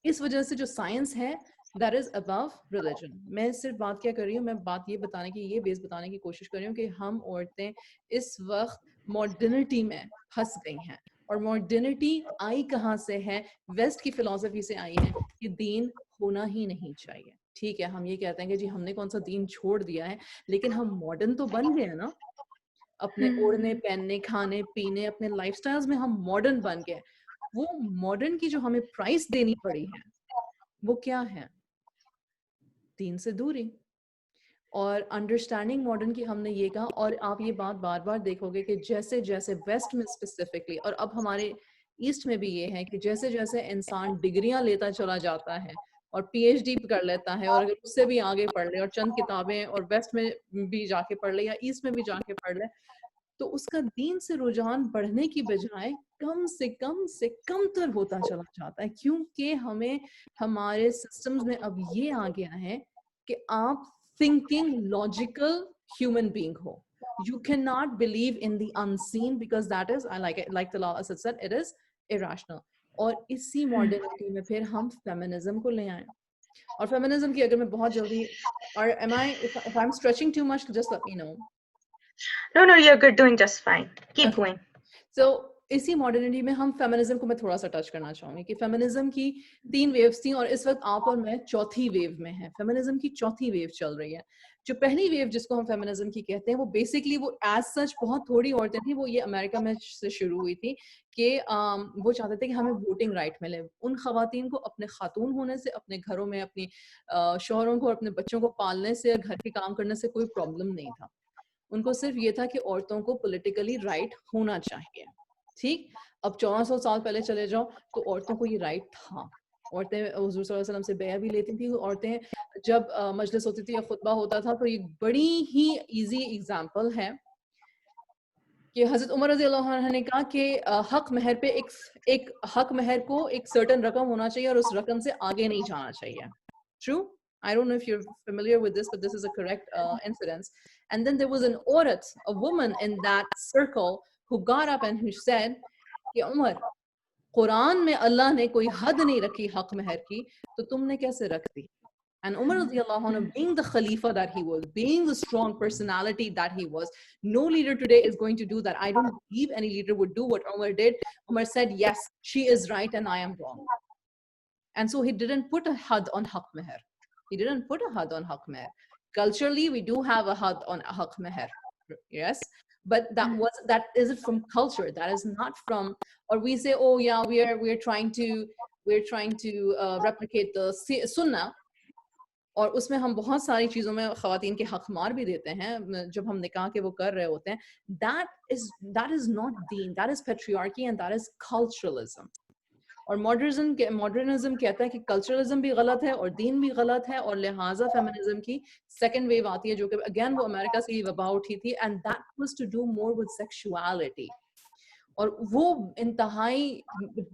इस वजह से जो साइंस है दैट इज अबव रिलीजन। मैं सिर्फ बात क्या कर रही हूँ, मैं बात ये बताने की, ये बेस बताने की कोशिश कर रही हूँ कि हम औरतें इस वक्त मॉडर्निटी में फंस गई हैं। और मॉडर्निटी आई कहाँ से है, वेस्ट की फिलॉसफी से आई है कि दीन होना ही नहीं चाहिए। ठीक है, हम ये कहते हैं कि जी हमने कौन सा दीन छोड़ दिया है, लेकिन हम मॉडर्न तो बन गए ना, अपने ओढ़ने पहनने खाने पीने अपने लाइफस्टाइल्स में हम मॉडर्न बन गए। वो मॉडर्न की जो हमें प्राइस देनी पड़ी है वो क्या है, दीन से दूरी और अंडरस्टैंडिंग मॉडर्न की। हमने ये कहा, और आप ये बात बार बार देखोगे कि जैसे जैसे वेस्ट में स्पेसिफिकली, और अब हमारे ईस्ट में भी ये है कि जैसे जैसे इंसान डिग्रियां लेता चला जाता है और पीएचडी कर लेता है, और अगर उससे भी आगे पढ़ ले और चंद किताबें और वेस्ट में भी जाके पढ़ ले या ईस्ट में भी जाके पढ़ ले, तो उसका दीन से रुझान बढ़ने की बजाय कम से कम तर होता चला जाता है, क्योंकि हमें हमारे सिस्टम्स में अब ये आ गया है कि आप थिंकिंग लॉजिकल ह्यूमन बीइंग हो। You cannot believe in the unseen because that is, I like Talal Asad said, it is irrational। और इसी मॉडर्निटी में फिर हम फेमिनिज्म को ले आए। और फेमिनिज्म की अगर मैं बहुत जल्दी, और if I'm stretching too much, just let me know। No, you're good, doing just fine. Keep going. So इसी मॉडर्निटी में हम फेमिनिज्म को मैं थोड़ा सा टच करना चाहूंगी कि फेमिनिज्म की 3 वेव्स थी, और इस वक्त आप और मैं चौथी वेव में है। फेमिनिज्म की चौथी वेव चल रही है। जो पहली वेव जिसको हम फेमिनिज्म की कहते हैं, वो बेसिकली वो एज सच बहुत थोड़ी औरतें थी, वो ये अमेरिका में से शुरू हुई थी कि वो चाहते थे कि हमें वोटिंग राइट मिले। उन खवातीन को अपने खातून होने से, अपने घरों में अपनी शौहरों को और अपने बच्चों को पालने से, घर के काम करने से कोई प्रॉब्लम नहीं था। उनको सिर्फ ये था कि औरतों को पॉलिटिकली राइट होना चाहिए। ठीक, अब 1400 साल पहले चले जाओ तो औरतों को ये राइट था। औरतें हुजूर सल्लल्लाहु अलैहि वसल्लम से बैया भी लेती थी। औरतें जब मजलिस होती थी या खुतबा होता था, तो ये बड़ी ही इजी एग्जांपल है कि हजरत उमर रजी अल्लाह अन्हु ने कहा कि हक महर पे एक हक महर को एक सर्टेन रकम होना चाहिए और उस रकम से आगे नहीं जाना चाहिए। True? I don't know if you're familiar with this, but this is a correct incidence. And then there was an aurat, a woman in that circle, who got up and who said कि उमर, कुरान में अल्लाह ने कोई हद नहीं रखी हक महर की, तो तुमने कैसे रख दी? And Umar radiallahu anhu, being the Khalifa that he was, being the strong personality that he was, no leader today is going to do that. I don't believe any leader would do what Umar did. Umar said, yes, she is right and I am wrong. And so he didn't put a had on haq meher. He didn't put a had on haq meher. Culturally, we do have a had on haq meher. Yes. But that isn't from culture. That is not from, or we say, oh yeah, we're trying to replicate the sunnah, और उसमें हम बहुत सारी चीज़ों में ख़वातीन के हक़ मार भी देते हैं जब हम निकाह के वो कर रहे होते हैं। That is not deen, that is patriarchy and that is culturalism। और मॉडर्निज्म कहता है कि कल्चरलिज्म भी गलत है और दीन भी गलत है, और लिहाजा फेमिनिज्म की सेकंड वेव आती है जो कि अगेन वो अमेरिका से ही वबा उठी थी, and that was to do more with sexuality. और वो इंतहाई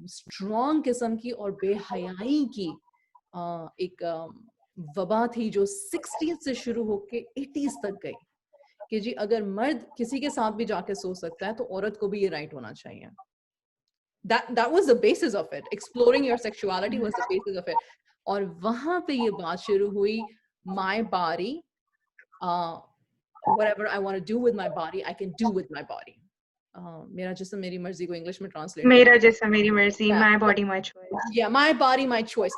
स्ट्रॉन्ग किस्म की और बेहयाई की एक वबा थी जो 60s से शुरू होके 80s तक गई कि जी अगर मर्द किसी के साथ भी जाके सो सकता है तो औरत को भी ये राइट होना चाहिए। that was the basis of it. Exploring your sexuality was the basis of it. और वहां पे ये बात शुरू हुई, my body, whatever I want to do with my body I can do with my body. मेरा जिस्म मेरी मर्जी को इंग्लिश में ट्रांसलेट मेरा जिस्म मेरी मर्जी, my body my choice. Yeah, my body my choice.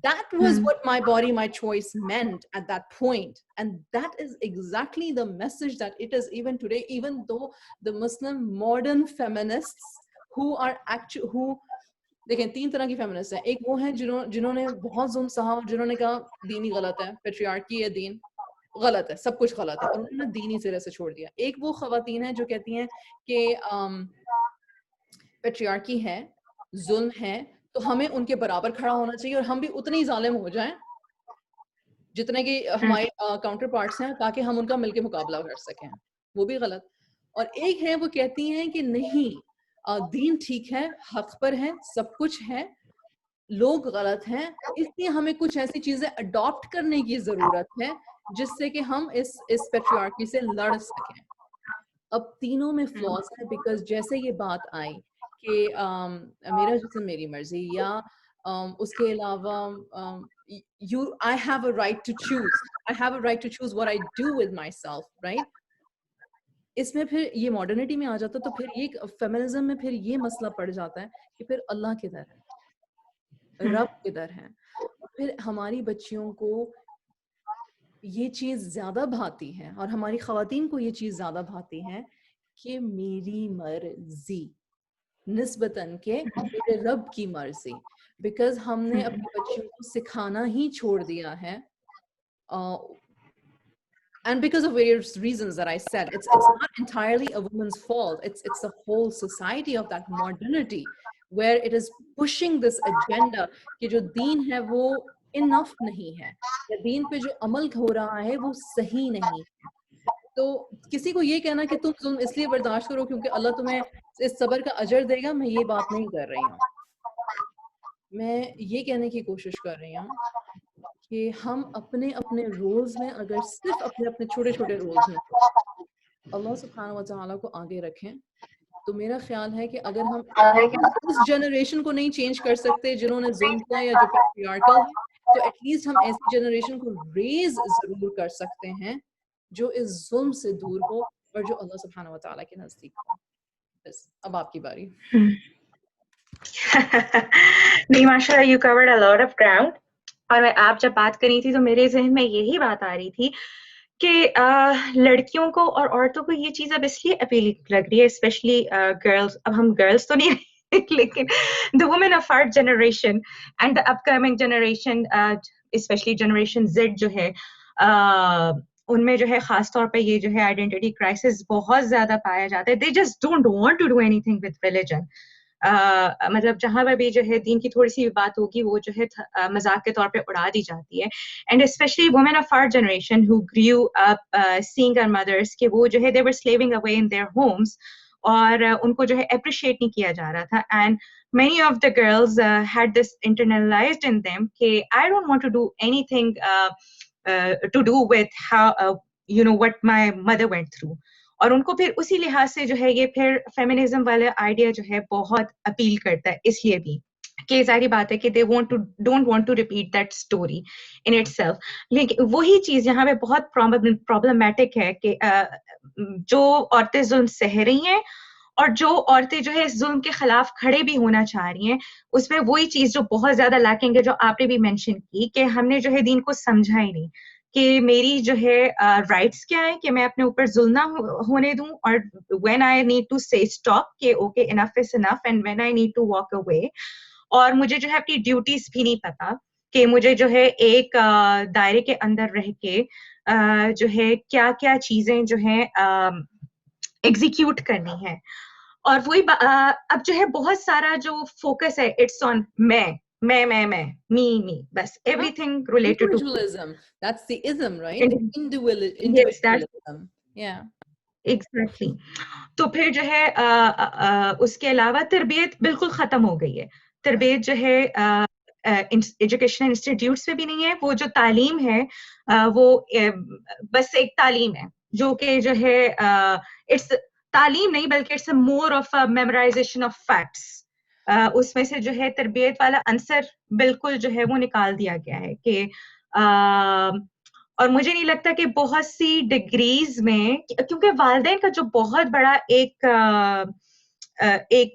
That was what my body my choice meant at that point, and that is exactly the message that it is even today, even though the Muslim modern feminists who are actually who देखें, 3 तरह की feminist हैं। एक वो हैं जिन्होंने बहुत जुल्म सहा और जिन्होंने कहा दीन ही गलत है, पेट्रियार्की है, दीन गलत है, सब कुछ गलत है, और उन्होंने दीन ही सिरे से छोड़ दिया। एक वो खवातीन हैं जो कहती हैं कि पेट्रियार्की है, जुल्म है, तो हमें उनके बराबर खड़ा होना चाहिए और हम भी उतने ही जालिम हो जाएं जितने कि हमारे काउंटर पार्ट्स हैं, ताकि हम उनका मिलके मुकाबला कर सकें। वो भी गलत। और एक है वो कहती हैं कि नहीं, दीन ठीक है, हक पर है, सब कुछ है, लोग गलत हैं, इसलिए हमें कुछ ऐसी चीजें अडॉप्ट करने की जरूरत है जिससे कि हम इस पेट्रियार्की से लड़ सकें। अब तीनों में फ्लॉज है, बिकॉज जैसे ये बात आई कि मेरा जिस्म मेरी मर्जी, या उसके अलावा I have a right to choose what I do with myself, right? इसमें फिर ये मॉडर्निटी में आ जाता है, तो फिर ये फेमिनिज्म में फिर ये मसला पड़ जाता है कि फिर अल्लाह किधर है, रब किधर है। फिर हमारी बच्चियों को ये चीज ज्यादा भाती है और हमारी खवातीन को ये चीज ज्यादा भाती है कि मेरी मर्जी निस्बतन के मेरे रब की मर्जी, बिकॉज हमने अपनी बच्चियों को सिखाना ही छोड़ दिया है। And because of various reasons that I said, it's not entirely a woman's fault. It's the whole society of that modernity where it is pushing this agenda कि जो दीन है वो enough नहीं है, या दीन पे जो अमल हो रहा है वो सही नहीं है। तो किसी को ये कहना कि तुम जुल्म इसलिए बर्दाश्त करो क्योंकि अल्लाह तुम्हें इस सब्र का अजर देगा, मैं ये बात नहीं कर रही हूँ। मैं ये कहने की कोशिश कर रही हूँ कि हम अपने अपने रोल्स में, अगर सिर्फ अपने अपने छोटे छोटे रोल्स में अल्लाह सुब्हानहू व तआला को आगे रखें, तो मेरा ख्याल है कि अगर हम उस जनरेशन को नहीं चेंज कर सकते जिन्होंने जुल्म किया या जो पैट्रियार्कल है, तो एटलीस्ट हम ऐसी जनरेशन को रेज जरूर कर सकते हैं जो इस जुल्म से दूर हो और जो अल्लाह सुब्हानहू व तआला के नजदीक हो। बस अब आपकी बारी। नहीं, माशाल्लाह, you covered a lot of ground। और आप जब बात कर रही थी तो मेरे जहन में यही बात आ रही थी कि लड़कियों को और औरतों को ये चीज अब इसलिए अपीलिंग लग रही है, स्पेशली गर्ल्स। अब हम गर्ल्स तो नहीं लेकिन the women of our generation and the upcoming generation, specially generation Z जो है, उनमें जो है खास तौर पे ये जो है आइडेंटिटी क्राइसिस बहुत ज्यादा पाया जाता है। They just don't want to do anything with religion. मतलब जहां पर भी जो है दीन की थोड़ी सी बात होगी वो जो है मजाक के तौर पे उड़ा दी जाती है। And specially women of our generation who grew up seeing our mothers कि वो जो है they were slaving away in their homes, और उनको जो है अप्रिशिएट नहीं किया जा रहा था। And many of the girls had this internalized in them कि I don't want to do anything to do with how what my mother went through। और उनको फिर उसी लिहाज से जो है ये फिर फेमिनिज्म वाला आइडिया जो है बहुत अपील करता है, इसलिए भी कि सारी बात है कि they don't want to repeat that story in itself. लेकिन वही चीज यहाँ पे बहुत प्रॉब्लमेटिक है कि जो औरतें जुल्म सह रही हैं और जो औरतें जो है इस जुल्म के खिलाफ खड़े भी होना चाह रही हैं, उसमें वही चीज जो बहुत ज्यादा लैकिंग है, जो आपने भी मेंशन की कि हमने जो है दीन को समझा ही नहीं कि मेरी जो है राइट्स क्या है कि मैं अपने ऊपर जुल्म ना होने दूं, और when I need to say stop कि okay enough is enough, and when I need to walk away. और मुझे जो है अपनी ड्यूटीज भी नहीं पता कि मुझे जो है एक दायरे के अंदर रह के जो है क्या क्या चीजें जो है एग्जीक्यूट करनी है। और वही अब जो है बहुत सारा जो फोकस है इट्स ऑन मैं मी बस everything related to individualism. That's the ism, right? yes that's Individualism. Yeah. Exactly तो फिर जो है उसके अलावा तरबियत बिल्कुल खत्म हो गई है तरबियत जो है एजुकेशनल इंस्टीट्यूट्स में भी नहीं है वो जो तालीम है वो बस एक तालीम है जो कि जो है इट्स तालीम नहीं बल्कि it's more of a memorisation of facts उसमें से जो है तरबियत वाला आंसर बिल्कुल जो है वो निकाल दिया गया है कि और मुझे नहीं लगता कि बहुत सी डिग्रीज में क्योंकि वालिदैन का जो बहुत बड़ा एक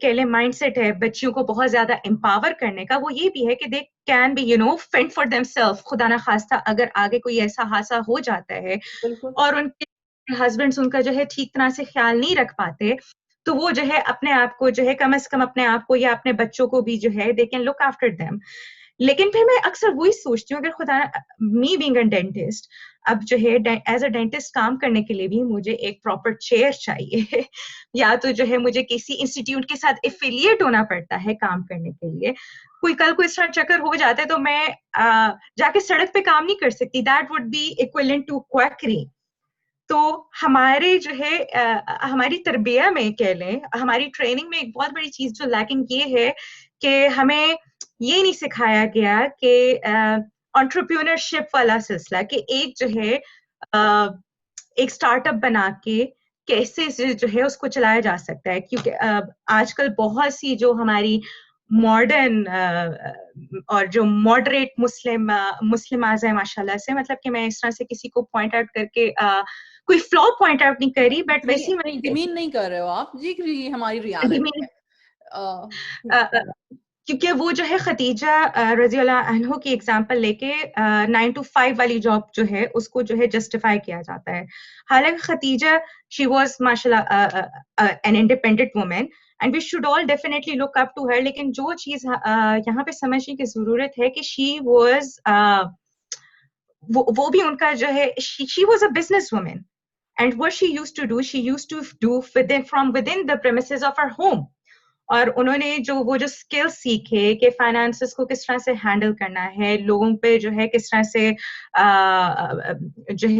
कह लें माइंडसेट है बच्चियों को बहुत ज्यादा एम्पावर करने का वो ये भी है कि they can be fend for themselves खुदा ना खास्ता अगर आगे कोई ऐसा हादसा हो जाता है और उनके हस्बैंड्स उनका जो है ठीक तरह से ख्याल नहीं रख पाते तो वो जो है अपने आप को जो है कम से कम अपने आप को या अपने बच्चों को भी जो है they can look after them लेकिन फिर मैं अक्सर वही सोचती हूँ अगर खुदा मी बीइंग अ डेंटिस्ट अब जो है एज अ डेंटिस्ट काम करने के लिए भी मुझे एक प्रॉपर चेयर चाहिए या तो जो है मुझे किसी इंस्टीट्यूट के साथ एफिलिएट होना पड़ता है काम करने के लिए कोई कल कोई इस तरह चक्कर हो जाता है तो मैं जाके सड़क पे काम नहीं कर सकती that would be equivalent to quackery तो हमारे जो है हमारी तरबिया में कह लें हमारी ट्रेनिंग में एक बहुत बड़ी चीज जो लैकिंग ये है कि हमें ये नहीं सिखाया गया कि एंटरप्रेन्योरशिप वाला सिलसिला कि एक जो है एक स्टार्टअप बना के कैसे जो है उसको चलाया जा सकता है क्योंकि आजकल बहुत सी जो हमारी मॉडर्न और जो मॉडरेट मुस्लिमाज है माशाल्लाह से मतलब कि मैं इस तरह से किसी को पॉइंट आउट करके कोई फ्लॉ पॉइंट आउट नहीं करी बट वैसी डिमीन नहीं कर रहे हो आप जी हमारी रियलिटी है क्योंकि वो जो है खतीजा रजी अल्लाह अन्हो की एग्जांपल लेके 9 to 5 वाली जॉब जो है उसको जो है जस्टिफाई किया जाता है हालांकि खतीजा शी वाज माशाल्लाह an independent woman and we should all definitely look up to her लेकिन जो चीज यहाँ पे समझने की जरूरत है कि शी वाज वो भी उनका जो है she was a business woman and what she used to do from within the premises of her home और उन्होंने वो जो स्किल्स सीखे कि फाइनेंसेस को किस तरह से हैंडल करना है लोगों पे जो है किस तरह से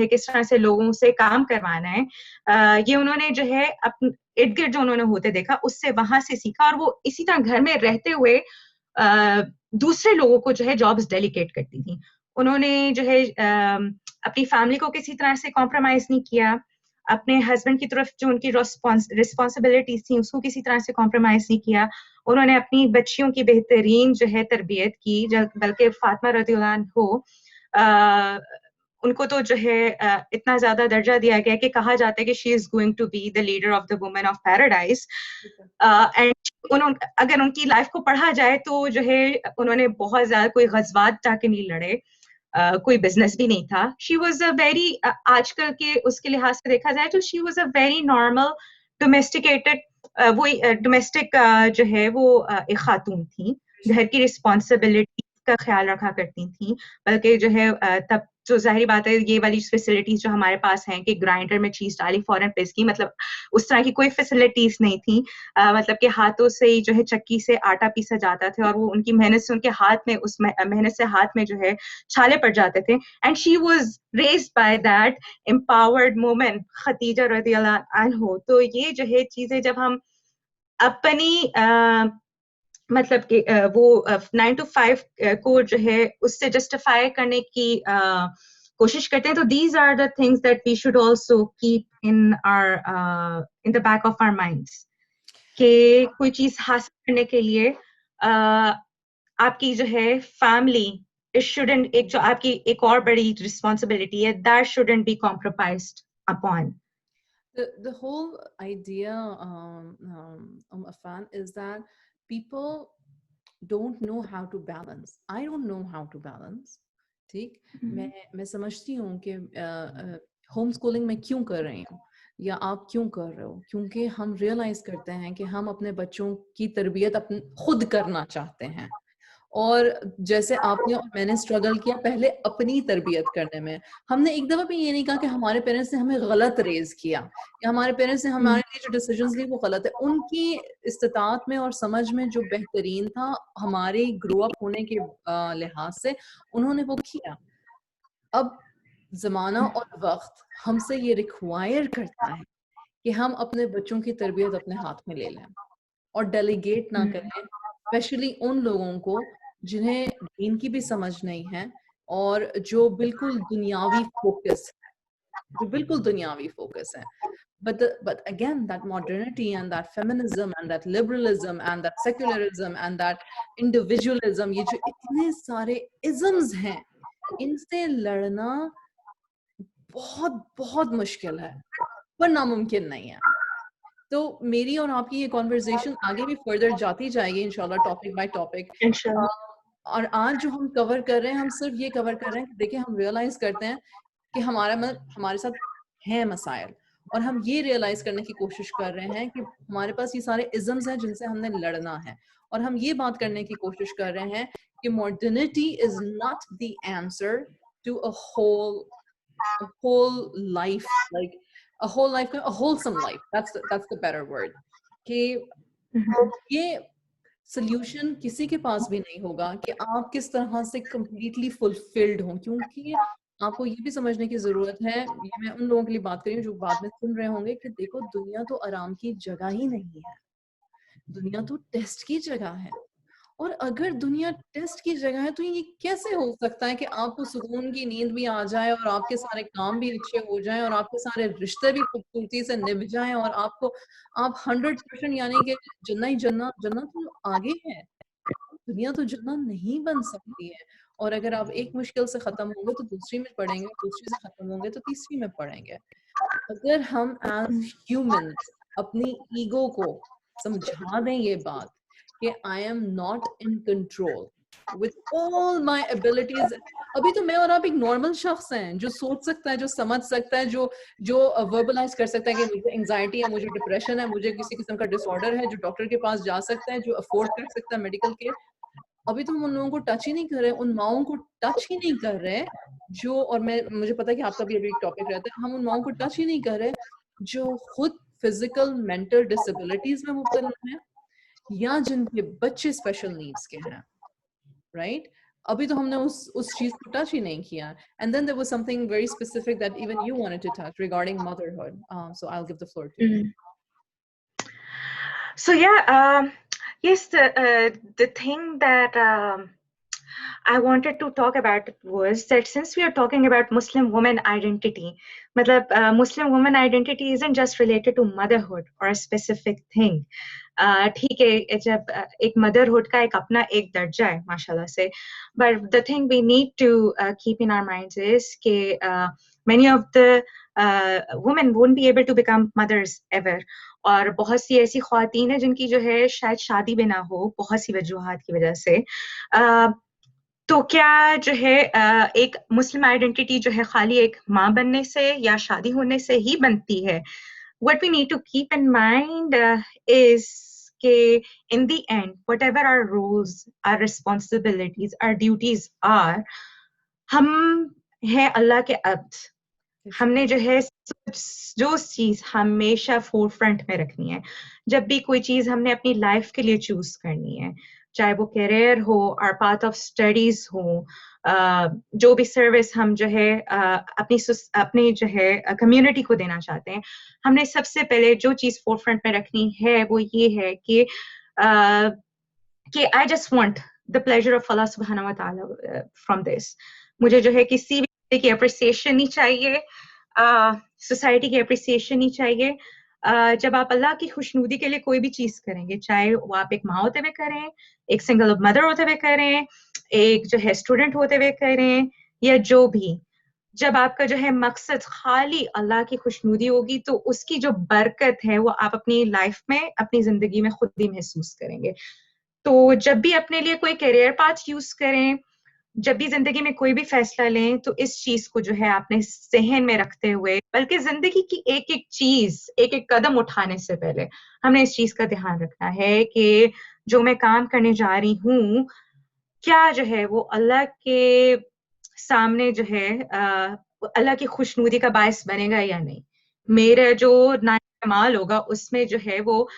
किस तरह से लोगों से काम करवाना है ये उन्होंने जो है इर्द गिर्द जो उन्होंने होते देखा उससे वहां से सीखा और वो इसी तरह घर में रहते हुए दूसरे लोगों को जो है जॉब्स डेलीकेट करती थी उन्होंने जो है अपनी फैमिली को किसी तरह से कॉम्प्रोमाइज नहीं किया अपने हस्बैंड की तरफ जो उनकी रिस्पॉन्सिबिलिटीज थी उसको किसी तरह से कॉम्प्रोमाइज नहीं किया उन्होंने अपनी बच्चियों की बेहतरीन जो है तरबियत की बल्कि फातिमा रज़ियल्लाहु अन्हा उनको तो जो है इतना ज्यादा दर्जा दिया गया कि कहा जाता है कि she is going to be the leader of the women of paradise and अगर उनकी लाइफ को पढ़ा जाए तो जो है उन्होंने बहुत ज्यादा कोई गजवात जाके नहीं लड़े कोई बिजनेस भी नहीं था शी वॉज अ वेरी आजकल के उसके लिहाज से देखा जाए तो she was a very normal domesticated वो डोमेस्टिक जो है वो एक खातून थी घर की रिस्पॉन्सिबिलिटी का ख्याल रखा करती थी बल्कि जो है तब जो जाहिर बात है ये वाली फैसिलिटीज जो हमारे पास हैं कि ग्राइंडर में चीज डाली फौरन पीस की मतलब उस तरह की कोई फैसिलिटीज नहीं थी मतलब कि हाथों से ही जो है चक्की से आटा पीसा जाता था और वो उनकी मेहनत से उनके हाथ में उस मेहनत से हाथ में जो है छाले पड़ जाते थे and she was raised by that empowered woman Khadija रज़ियल्लाहु अन्हा तो ये जो है चीजें जब हम अपनी मतलब कि वो 9 to 5 को जो है उससे जस्टिफाई करने की कोशिश करते हैं तो these are the things that we should also keep in the back of our minds कि कोई चीज हासिल करने के लिए आपकी जो है फैमिली इट शुडंट एक जो आपकी एक और बड़ी रिस्पॉन्सिबिलिटी है that shouldn't be compromised upon The whole idea, Afan, is that people don't know how to balance. I don't know how to balance. ठीक मैं समझती हूँ कि होम स्कूलिंग में क्यों कर रही हूँ या आप क्यों कर रहे हो क्योंकि हम रियलाइज करते हैं कि हम अपने बच्चों की तरबियत खुद करना चाहते हैं और जैसे आपने और मैंने स्ट्रगल किया पहले अपनी तरबियत करने में, हमने एक दफा भी ये नहीं कहा कि हमारे पेरेंट्स ने हमें गलत रेज किया या हमारे पेरेंट्स ने हमारे लिए जो डिसीजंस लिए वो गलत है। उनकी इस्तिताअत में और समझ में जो बेहतरीन था हमारे ग्रो अप होने के लिहाज से, उन्होंने वो किया। अब जमाना और वक्त हमसे ये रिक्वायर करता है कि हम अपने बच्चों की तरबियत अपने हाथ में ले लें और डेलीगेट ना करें, स्पेशली उन लोगों को जिन्हें दीन की भी समझ नहीं है और जो बिल्कुल दुनियावी फोकस है। But again, that modernity and that feminism and that liberalism and that secularism and that individualism, ये जो इतने सारे isms हैं, इनसे लड़ना बहुत बहुत मुश्किल है, पर नामुमकिन नहीं है। तो मेरी और आपकी ये कॉन्वर्सेशन आगे भी फर्दर जाती जाएगी इंशाल्लाह, टॉपिक बाय टॉपिक। और आज जो हम कवर कर रहे हैं, हम सिर्फ ये कवर कर रहे हैं कि देखिए, हम रियलाइज करते हैं कि हमारे साथ है मसाइल, और हम ये रियलाइज करने की कोशिश कर रहे हैं कि हमारे पास ये सारे इज़म्स हैं जिनसे हमने लड़ना है, और हम ये बात करने की कोशिश कर रहे हैं कि modernity is not the answer to a whole life, like a wholesome life, that's the better word, कि ये सोल्यूशन किसी के पास भी नहीं होगा कि आप किस तरह से कंप्लीटली फुलफिल्ड हो, क्योंकि आपको ये भी समझने की जरूरत है, ये मैं उन लोगों के लिए बात कर रही हूँ जो बाद में सुन रहे होंगे, कि देखो दुनिया तो आराम की जगह ही नहीं है, दुनिया तो टेस्ट की जगह है। और अगर दुनिया टेस्ट की जगह है तो ये कैसे हो सकता है कि आपको सुकून की नींद भी आ जाए और आपके सारे काम भी अच्छे हो जाएं और आपके सारे रिश्ते भी खूबसूरती से निभ जाएं और आप 100% यानी कि जन्नत ही जन्नत तो आगे है, दुनिया तो जन्नत नहीं बन सकती है। और अगर आप एक मुश्किल से खत्म होंगे तो दूसरी में पढ़ेंगे, दूसरी से खत्म होंगे तो तीसरी में पढ़ेंगे। अगर हम एज ह्यूमंस अपनी ईगो को समझा दें ये बात कि आई am not in control with all my abilities. अभी तो मैं और आप एक नॉर्मल शख्स हैं जो सोच सकता है, जो समझ सकता है, जो जो वर्बलाइज कर सकता है कि मुझे एंजाइटी है, मुझे डिप्रेशन है, मुझे किसी किस्म का डिसऑर्डर है, जो डॉक्टर के पास जा सकता है, जो अफोर्ड कर सकता है मेडिकल केयर। अभी तो हम उन लोगों को टच ही नहीं कर रहे, उन माओं को टच ही नहीं कर रहे जो, और मुझे पता है कि आपका भी अभी टॉपिक रहता है, हम उन माओं को टच ही नहीं कर रहे जो खुद फिजिकल मेंटल डिसेबिलिटीज में मुब्तला हैं या जिनके बच्चे स्पेशल नीड्स के हैं, राइट? अभी तो हमने उस चीज को टच ही नहीं किया। And then there was something very specific that even you wanted to touch regarding motherhood, so I will give the floor to you. So yeah, yes, the thing that I wanted to talk about was that since we are talking about Muslim woman identity, matlab Muslim woman identity isn't just related to motherhood or a specific thing. ठीक है, जब एक motherhood का एक अपना एक दर्जा है माशाल्लाह से, but the thing we need to keep in our minds is कि many of the women won't be able to become mothers ever. और बहुत सी ऐसी ख्वातीन है जिनकी जो है शायद शादी भी ना हो बहुत सी वजूहात की वजह से। तो क्या जो है एक मुस्लिम आइडेंटिटी जो है खाली एक माँ बनने से या शादी होने से ही बनती है? What we need to keep in mind is कि in the end, whatever our roles, our responsibilities, our duties are, हम है अल्लाह के अब्द। हमने जो है जो चीज हमेशा फोरफ्रंट में रखनी है। जब भी कोई चीज हमने अपनी लाइफ के लिए चूज करनी है, चाहे वो करियर हो और पाथ ऑफ स्टडीज हो, जो भी सर्विस हम जो है अपनी जो है कम्युनिटी को देना चाहते हैं, हमने सबसे पहले जो चीज फोरफ्रंट में रखनी है वो ये है कि I just want the pleasure of अल्लाह सुब्हानहू व तआला फ्रॉम दिस। मुझे जो है किसी भी की अप्रिसिएशन नहीं चाहिए, सोसाइटी की अप्रिसिएशन नहीं चाहिए। जब आप अल्लाह की खुशनुदी के लिए कोई भी चीज करेंगे, चाहे वो आप एक माँ होते हुए करें, एक सिंगल मदर होते हुए करें, एक जो है स्टूडेंट होते हुए करें, या जो भी, जब आपका जो है मकसद खाली अल्लाह की खुशनुदी होगी तो उसकी जो बरकत है वो आप अपनी लाइफ में, अपनी जिंदगी में खुद ही महसूस करेंगे। तो जब भी अपने लिए कोई करियर पाथ यूज करें, जब भी जिंदगी में कोई भी फैसला लें, तो इस चीज को जो है आपने जहन में रखते हुए, बल्कि जिंदगी की एक एक चीज, एक एक कदम उठाने से पहले हमने इस चीज का ध्यान रखना है कि जो मैं काम करने जा रही हूँ क्या जो है वो अल्लाह के सामने जो है अल्लाह की खुशनुदी का बायस बनेगा या नहीं। मेरा जो अमाल होगा उसमें जो है वो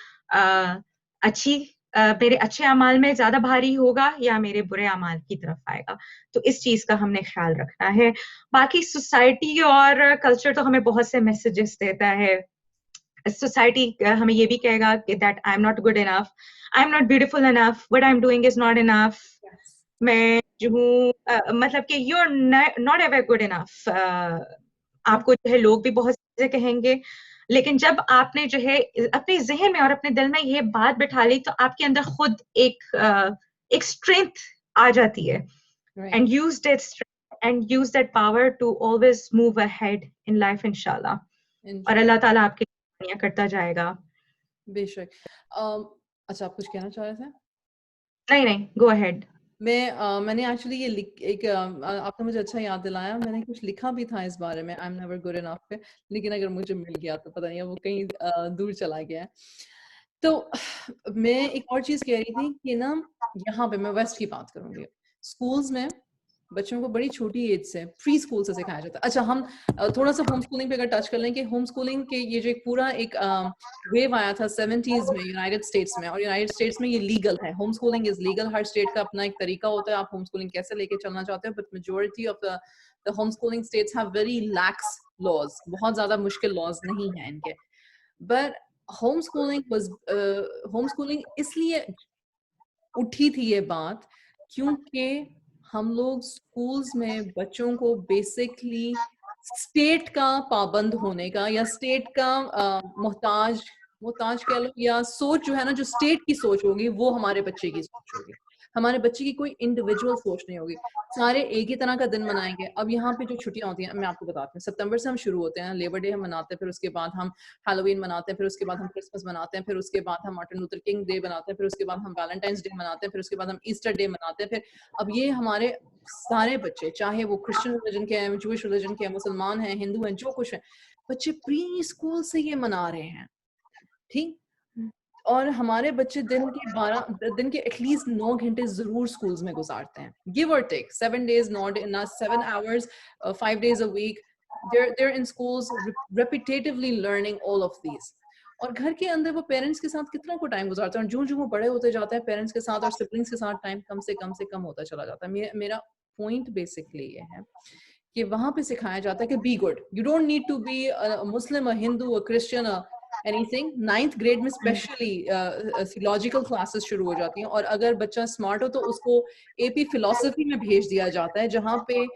अच्छी मेरे अच्छे अमाल में ज्यादा भारी होगा या मेरे बुरे अमाल की तरफ आएगा। तो इस चीज का हमने ख्याल रखना है। बाकी सोसाइटी और कल्चर तो हमें बहुत से मैसेजेस देता है। सोसाइटी हमें ये भी कहेगा कि that I am not good enough, I am not beautiful enough, what I am doing is not enough. मैं जो हूँ मतलब कि you are not ever good enough. आपको जो है लोग भी बहुत चीजें कहेंगे, लेकिन जब आपने जो है अपने जहन में और अपने दिल में ये बात बिठा ली तो आपके अंदर खुद एक स्ट्रेंथ आ जाती है। And use that strength and use that power to always move ahead in life इंशाल्लाह। और अल्लाह ताला आपकी करता जाएगा। बेशक। अच्छा, आप कुछ कहना चाह रहे थे? नहीं नहीं, गो अहेड। मैंने एक्चुअली ये आपने मुझे अच्छा याद दिलाया, मैंने कुछ लिखा भी था इस बारे में, I am never good enough पे, लेकिन अगर मुझे मिल गया तो पता नहीं वो कहीं दूर चला गया है। तो मैं एक और चीज कह रही थी कि ना, यहाँ पे मैं वेस्ट की बात करूंगी। स्कूल्स में बच्चों को बड़ी छोटी एज से, प्री स्कूल से सिखाया जाता है। अच्छा, हम थोड़ा सा होम स्कूलिंग पे अगर टच कर लें कि होम स्कूलिंग के ये जो एक पूरा एक वेव आया था 70s में यूनाइटेड स्टेट्स में, और यूनाइटेड स्टेट्स में ये लीगल है, home schooling is legal. Her state का अपना एक तरीका होता है आप होम स्कूलिंग कैसे लेके चलना चाहते हो, but majority of the home schooling states have very lax laws, बहुत ज्यादा मुश्किल लॉज नहीं है इनके। बट होम स्कूलिंग इसलिए उठी थी ये बात क्योंकि हम लोग स्कूल्स में बच्चों को बेसिकली स्टेट का पाबंद होने का या स्टेट का मोहताज मोहताज कह लो, या सोच जो है ना, जो स्टेट की सोच होगी वो हमारे बच्चे की सोच होगी। हमारे बच्चे की कोई इंडिविजुअल सोच नहीं होगी। सारे एक ही तरह का दिन मनाएंगे। अब यहाँ पे जो छुट्टियां होती हैं, मैं आपको बताती हूँ, सितंबर से हम शुरू होते हैं, लेबर डे हम मनाते हैं, फिर उसके बाद हम हैलोवीन मनाते हैं, फिर उसके बाद हम क्रिसमस मनाते हैं, फिर उसके बाद हम मार्टिन लूथर किंग डे मनाते हैं, फिर उसके बाद हम वैलेंटाइंस डे मनाते हैं, फिर उसके बाद हम ईस्टर डे मनाते हैं। फिर अब ये हमारे सारे बच्चे, चाहे वो क्रिश्चियन रिलीजन के हैं, जूइश रिलीजन के हैं, मुसलमान हैं, हिंदू हैं, जो कुछ है, बच्चे प्री स्कूल से ये मना रहे हैं। ठीक। और हमारे बच्चे दिन के एटलीस्ट 9 घंटे जरूर स्कूल्स में गुजारते हैं, गिव और take 7 days, not in 7 hours, 5 days a week, they're in schools repetitively learning all of these। और घर के अंदर वो पेरेंट्स के साथ कितना को टाइम गुजारते हैं, और जो जो वो बड़े होते जाते हैं पेरेंट्स के साथ और सिबलिंग्स के साथ टाइम कम से कम होता चला जाता है। मेरा पॉइंट बेसिकली ये है कि वहां पे सिखाया जाता है कि be good, you don't need to be Muslim, a Hindu, a Christian, anything. 9th grade में स्पेशली थियोलॉजिकल क्लासेस शुरू हो जाती हैं, और अगर बच्चा स्मार्ट हो तो उसको एपी फिलोसफी में भेज दिया जाता है, जहाँ पे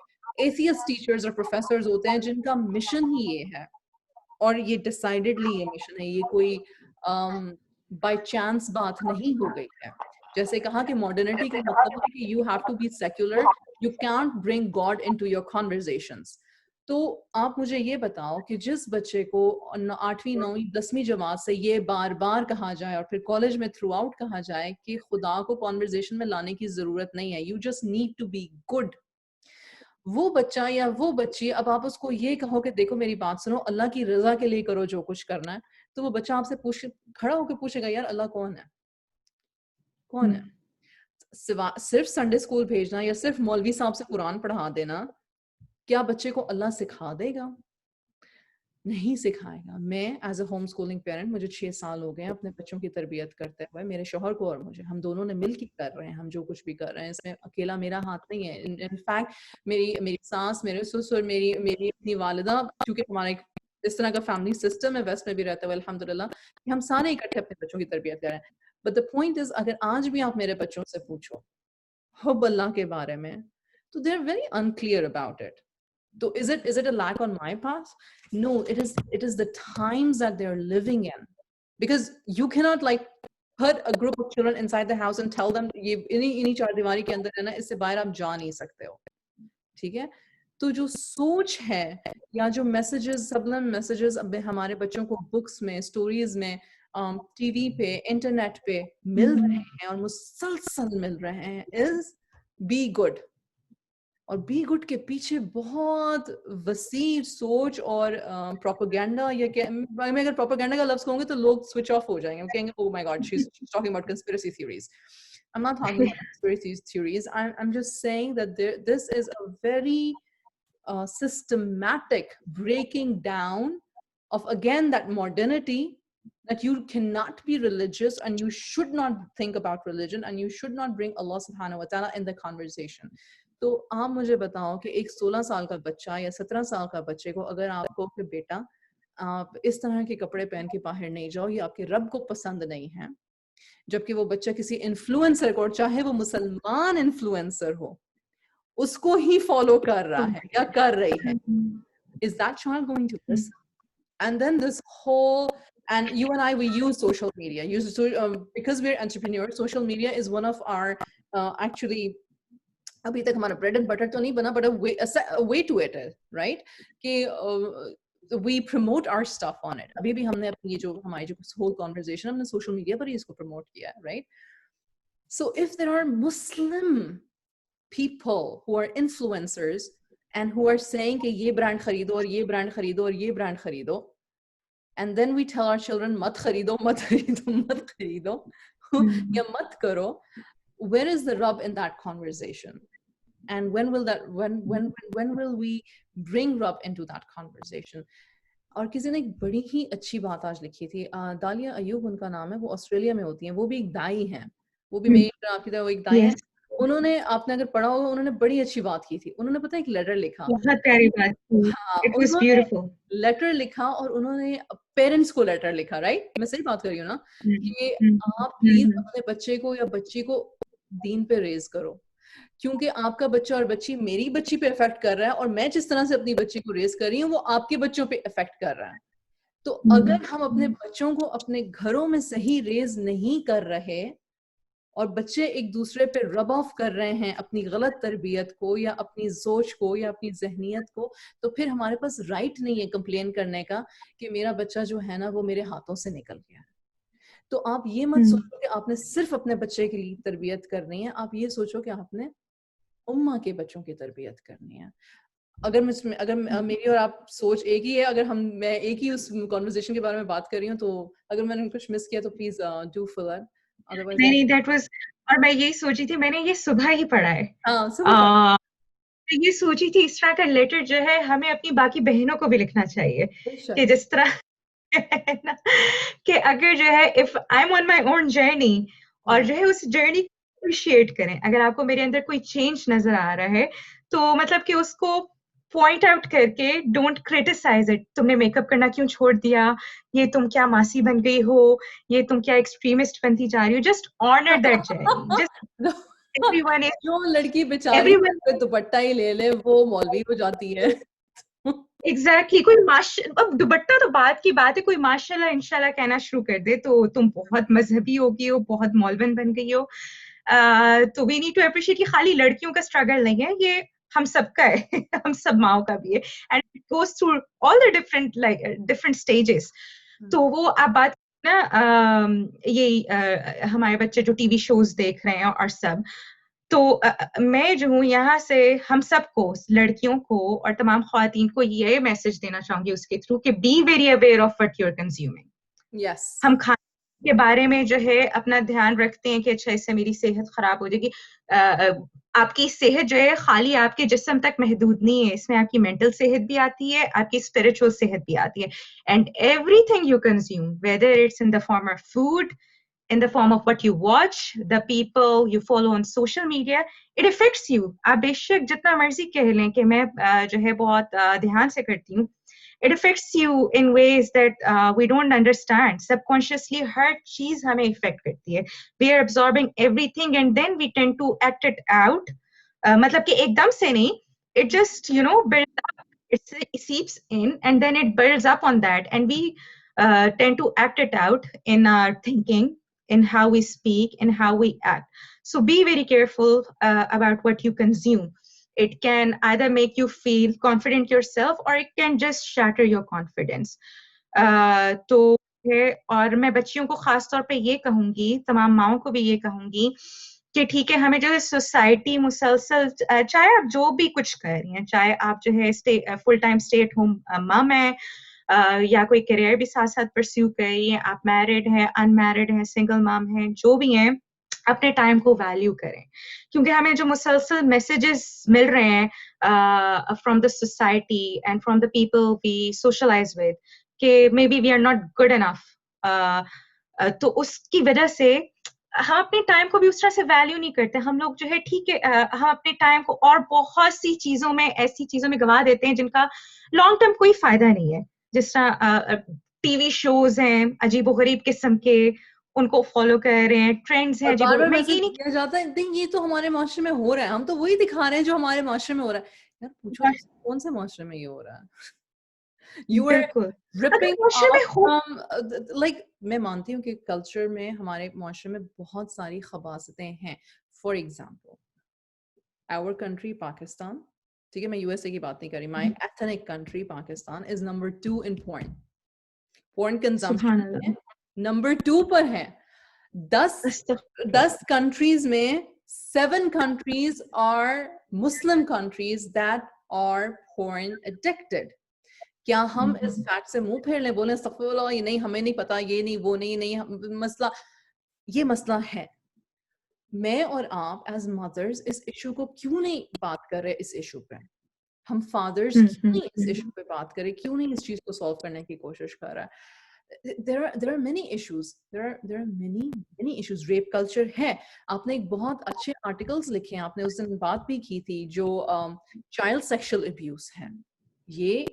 एथियस्ट टीचर्स और प्रोफेसर्स होते हैं जिनका मिशन ही ये है, और ये डिसाइडेडली ये मिशन है, ये कोई बाय चांस बात नहीं हो गई है। जैसे कहा कि मॉडर्निटी का मतलब है कि you have to be secular, you can't bring God into your conversations. तो आप मुझे ये बताओ कि जिस बच्चे को 8वीं 9वीं 10वीं जमात से ये बार बार कहा जाए और फिर कॉलेज में थ्रू आउट कहा जाए कि खुदा को कॉन्वर्सेशन में लाने की जरूरत नहीं है, you just need to be good, वो बच्चा या वो बच्ची, अब आप उसको ये कहो कि देखो मेरी बात सुनो, अल्लाह की रजा के लिए करो जो कुछ करना है, तो वो बच्चा आपसे खड़ा होकर पूछेगा, यार अल्लाह कौन है, कौन है? सिर्फ संडे स्कूल भेजना या सिर्फ मौलवी साहब से कुरान पढ़ा देना क्या बच्चे को अल्लाह सिखा देगा? नहीं सिखाएगा। मैं as a home schooling parent, मुझे 6 साल हो गए हैं अपने बच्चों की तरबियत करते हुए, मेरे शौहर को और मुझे, हम दोनों ने मिलकर कर रहे हैं, हम जो कुछ भी कर रहे हैं इसमें अकेला मेरा हाथ नहीं है। इनफैक्ट मेरी सास, मेरे ससुर, मेरी मेरी अपनी वालिदा, क्योंकि हमारा एक इस तरह का फैमिली सिस्टम है वेस्ट में भी रहता है अल्हम्दुलिल्लाह, कि हम सारे इकट्ठे अपने बच्चों की तरबियत कर रहे हैं। बट द पॉइंट इज, अगर आज भी आप मेरे बच्चों से पूछो हुब अल्लाह के बारे में, तो they are very unclear about it. So is it a lack on my part? No, it is the times that they're living in. Because you cannot like put a group of children inside the house and tell them ये इन्हीं चार दीवारी के अंदर रहना, इससे बाहर आप जा नहीं सकते हो। ठीक है? तो जो सोच है या जो मैसेजेस, सबलिमिनल मैसेजेस अब हमारे बच्चों को बुक्स में, स्टोरीज में, टीवी पे, इंटरनेट पे मिल रहे हैं और मुसलसल मिल रहे हैं, इज बी गुड। और बी गुड के पीछे बहुत वसी सोच और प्रोपेगेंडा, या मैं अगर प्रोपेगेंडा का लफ्ज कहूंगी तो लोग स्विच ऑफ हो जाएंगे, कहेंगे oh my God she is talking about conspiracy theories. I'm not talking about conspiracy theories. I'm just saying that this is a very systematic breaking down of, again, that modernity, that you cannot be religious and you should not think about religion and you should not bring Allah subhanahu wa ta'ala in the conversation. तो आप मुझे बताओ कि एक 16 साल का बच्चा या 17 साल का बच्चे को अगर आपको कि बेटा आप इस तरह के कपड़े पहन के बाहर नहीं जाओ, ये आपके रब को पसंद नहीं है, जबकि वो बच्चा किसी इन्फ्लुएंसर को, चाहे वो मुसलमान इन्फ्लुएंसर हो, उसको ही फॉलो कर रहा है या कर रही है, is that child going to listen? And then this whole, and you and I, we use social media, because we're entrepreneurs. Social media is one of our actually, अभी तक हमारा bread and butter तो नहीं बना, but a way to it is, right? कि we promote our stuff on it. अभी भी हमने अपनी ये जो हमारी जो whole conversation हमने social media पर ही इसको promote किया, right? So if there are Muslim people who are influencers and who are saying कि ये brand खरीदो और ये brand खरीदो और ये brand खरीदो, and then we tell our children मत खरीदो मत खरीदो मत खरीदो या मत करो, where is the rub in that conversation? And when will we bring rub into that conversation? और किसी ने एक बड़ी ही अच्छी बात आज लिखी थी, दालिया अयूब उनका नाम है, वो ऑस्ट्रेलिया में होती हैं, वो भी एक दाई हैं, वो भी मेरी तरह आपकी तरह वो एक दाई हैं। उन्होंने, आपने अगर पढ़ा होगा, उन्होंने बड़ी अच्छी बात की थी। उन्होंने पता है एक लेटर लिखा, बहुत प्यारी बात थी, it was beautiful, लेटर लिखा और उन्होंने पेरेंट्स को लेटर लिखा, राइट? मैं सही बात कर रही हूँ ना? कि आप प्लीज अपने बच्चे को या बच्ची को दीन पे रेज करो, क्योंकि आपका बच्चा और बच्ची मेरी बच्ची पे इफेक्ट कर रहा है, और मैं जिस तरह से अपनी बच्ची को रेज कर रही हूँ वो आपके बच्चों पे इफेक्ट कर रहा है। तो अगर हम अपने बच्चों को अपने घरों में सही रेज नहीं कर रहे और बच्चे एक दूसरे पे रब ऑफ कर रहे हैं अपनी गलत तरबियत को या अपनी सोच को या अपनी जहनियत को, तो फिर हमारे पास राइट नहीं है कंप्लेन करने का कि मेरा बच्चा जो है ना वो मेरे हाथों से निकल गया। तो आप ये मत सोचो कि आपने सिर्फ अपने बच्चे के लिए तरबियत करनी है, आप ये सोचो कि आपने उम्मा के बच्चों की तरबियत करनी है। अगर मेरी और आप सोच एक ही है, अगर मैं एक ही उस कॉन्वर्सेशन के बारे में बात कर रही हूँ, तो अगर मैंने कुछ मिस किया तो please do fill in, otherwise नहीं, that was, और मैं यही सोची थी, मैंने ये सुबह ही पढ़ा है, ये सोची थी इस तरह का लेटर जो है हमें अपनी बाकी बहनों को भी लिखना चाहिए, कि जिस तरह कि अगर जो है if I am on my own journey, और जो है उस जर्नी को अप्रिशिएट करें, अगर आपको मेरे अंदर कोई चेंज नजर आ रहा है तो मतलब कि उसको पॉइंट आउट करके, डोंट क्रिटिसाइज इट, तुमने मेकअप करना क्यों छोड़ दिया, ये तुम क्या मासी बन गई हो, ये तुम क्या एक्सट्रीमिस्ट बनती जा रही हो, just honour that journey, just everyone is, जो लड़की बेचारी पे दुपट्टा ही ले ले वो मौलवी हो जाती है। एग्जैक्टली कोई अब दुपट्टा तो बात की बात है, कोई माशाल्लाह इंशाल्लाह कहना शुरू कर दे तो तुम बहुत मजहबी हो गई हो, बहुत मौलवन बन गई हो। तो वी नीड टू अप्रिशिएट कि खाली लड़कियों का स्ट्रगल नहीं है, ये हम सबका है हम सब माओ का भी है, and it goes through all the different stages. तो वो आप बात ना ये हमारे बच्चे जो टीवी शोज देख रहे हैं और सब, तो मैं जो हूँ यहाँ से हम सबको, लड़कियों को और तमाम ख्वातीन को ये मैसेज देना चाहूंगी उसके थ्रू कि be very aware of what you are consuming. Yes, हम खाने के बारे में जो है अपना ध्यान रखते हैं कि अच्छा इससे मेरी सेहत खराब हो जाएगी। आपकी सेहत जो है खाली आपके जिस्म तक महदूद नहीं है, इसमें आपकी मेंटल सेहत भी आती है, आपकी स्पिरिचुअल सेहत भी आती है, and everything you consume, whether it's in the form of food, in the form of what you watch, the people you follow on social media, it affects you. आप बेशक जितना मर्जी कह लें कि मैं जो है बहुत ध्यान से करती हूँ, it affects you in ways that we don't understand. Subconsciously हर चीज हमें affect करती है. We are absorbing everything and then we tend to act it out. मतलब कि एकदम से नहीं, it just builds up, it seeps in and then it builds up on that, and we tend to act it out in our thinking, in how we speak, in how we act. So be very careful about what you consume. It can either make you feel confident yourself or it can just shatter your confidence. तो और मैं बच्चियों को खास तौर पे ये कहूंगी, तमाम माओं को भी ये कहूंगी कि ठीक है, हमें जो है सोसाइटी मुसलसल, चाहे आप जो भी कुछ कर रही हैं, चाहे आप जो है full time stay at home मम है, या कोई करियर भी साथ साथ परस्यू कर रही है, आप मैरिड हैं, अनमैरिड हैं, सिंगल मम हैं, जो भी हैं, अपने टाइम को वैल्यू करें, क्योंकि हमें जो मुसलसल मैसेजेस मिल रहे हैं from the society and from the people we socialize with कि maybe we are not good enough, तो उसकी वजह से हम अपने टाइम को भी उस तरह से वैल्यू नहीं करते। हम लोग जो है ठीक है, हम अपने टाइम को और बहुत सी चीजों में, ऐसी चीजों में गवा देते हैं जिनका लॉन्ग टर्म कोई फायदा नहीं है। जिस तरह टीवी शोज हैं अजीबोगरीब किस्म के, उनको फॉलो कर रहे हैं, ट्रेंड्स हैं और बार अजीब। बार मैं मैसेज ये नहीं किया जाता है, नहीं ये तो हमारे माशरे में हो रहा है, हम तो वही दिखा रहे हैं जो हमारे माशरे में हो रहा है। यार पूछो तो सही, कौन से माशरे में ये हो रहा है? यू आर बिल्कुल, अगर ripping माशरे में off हो from like मैं मानती हूँ कि कल्चर में, हमारे माशरे में बहुत सारी खबासतें हैं। For example our country Pakistan, ठीक है, मैं यूएसए की बात नहीं कर रही, my ethnic country Pakistan is number 2 in porn सुभान कंजम्पशन अल्लाह, में नंबर 2 पर है। 10 कंट्रीज में 7 countries are Muslim countries that are porn addicted. क्या हम इस फैक्ट से मुंह फेर लें, बोले अस्तगफिरुल्लाह, ये नहीं, हमें नहीं पता, ये नहीं, वो नहीं, नहीं मसला, ये मसला है। मैं और आप एज मदर्स इस इशू को क्यों नहीं बात कर रहे? इस इशू पे हम फादर्स क्यों नहीं इस इशू पे बात करें? क्यों नहीं इस चीज को सॉल्व करने की कोशिश कर रहा है? there are many issues, there are many issues. Rape culture है। आपने एक बहुत अच्छे आर्टिकल्स लिखे हैं, आपने उस दिन बात भी की थी, जो चाइल्ड सेक्सुअल अब्यूज है। ये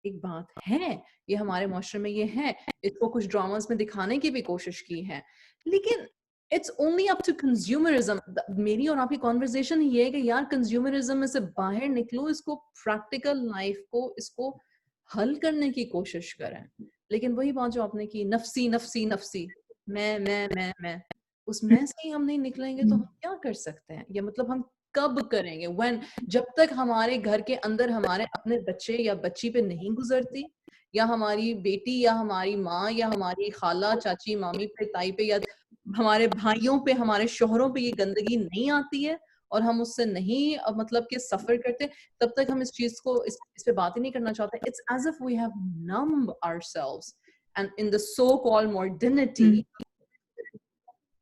एक बात है, ये हमारे माशरे में ये है, इसको कुछ ड्रामास में दिखाने की भी कोशिश की है, लेकिन it's only up to consumerism. मेरी और आपकी कॉन्वर्सेशन ये है कि यार कंज्यूमरिज्म में से बाहर निकलो, इसको प्रैक्टिकल लाइफ को, इसको हल करने की कोशिश करें। लेकिन वही बात जो आपने की, नफसी नफसी नफसी, मैं, उस मैं से ही हम नहीं निकलेंगे तो हम क्या कर सकते हैं? या मतलब हम कब करेंगे? व्हेन, जब तक हमारे घर के अंदर हमारे अपने बच्चे या बच्ची पे नहीं गुजरती, या हमारी बेटी या हमारी माँ या हमारी खाला चाची मामी पे, ताई पे, या हमारे भाइयों पे, हमारे शोहरों पे ये गंदगी नहीं आती है और हम उससे नहीं मतलब कि सफर करते, तब तक हम इस चीज को, इस पे बात ही नहीं करना चाहते। It's as if we have numb ourselves and in the so called modernity,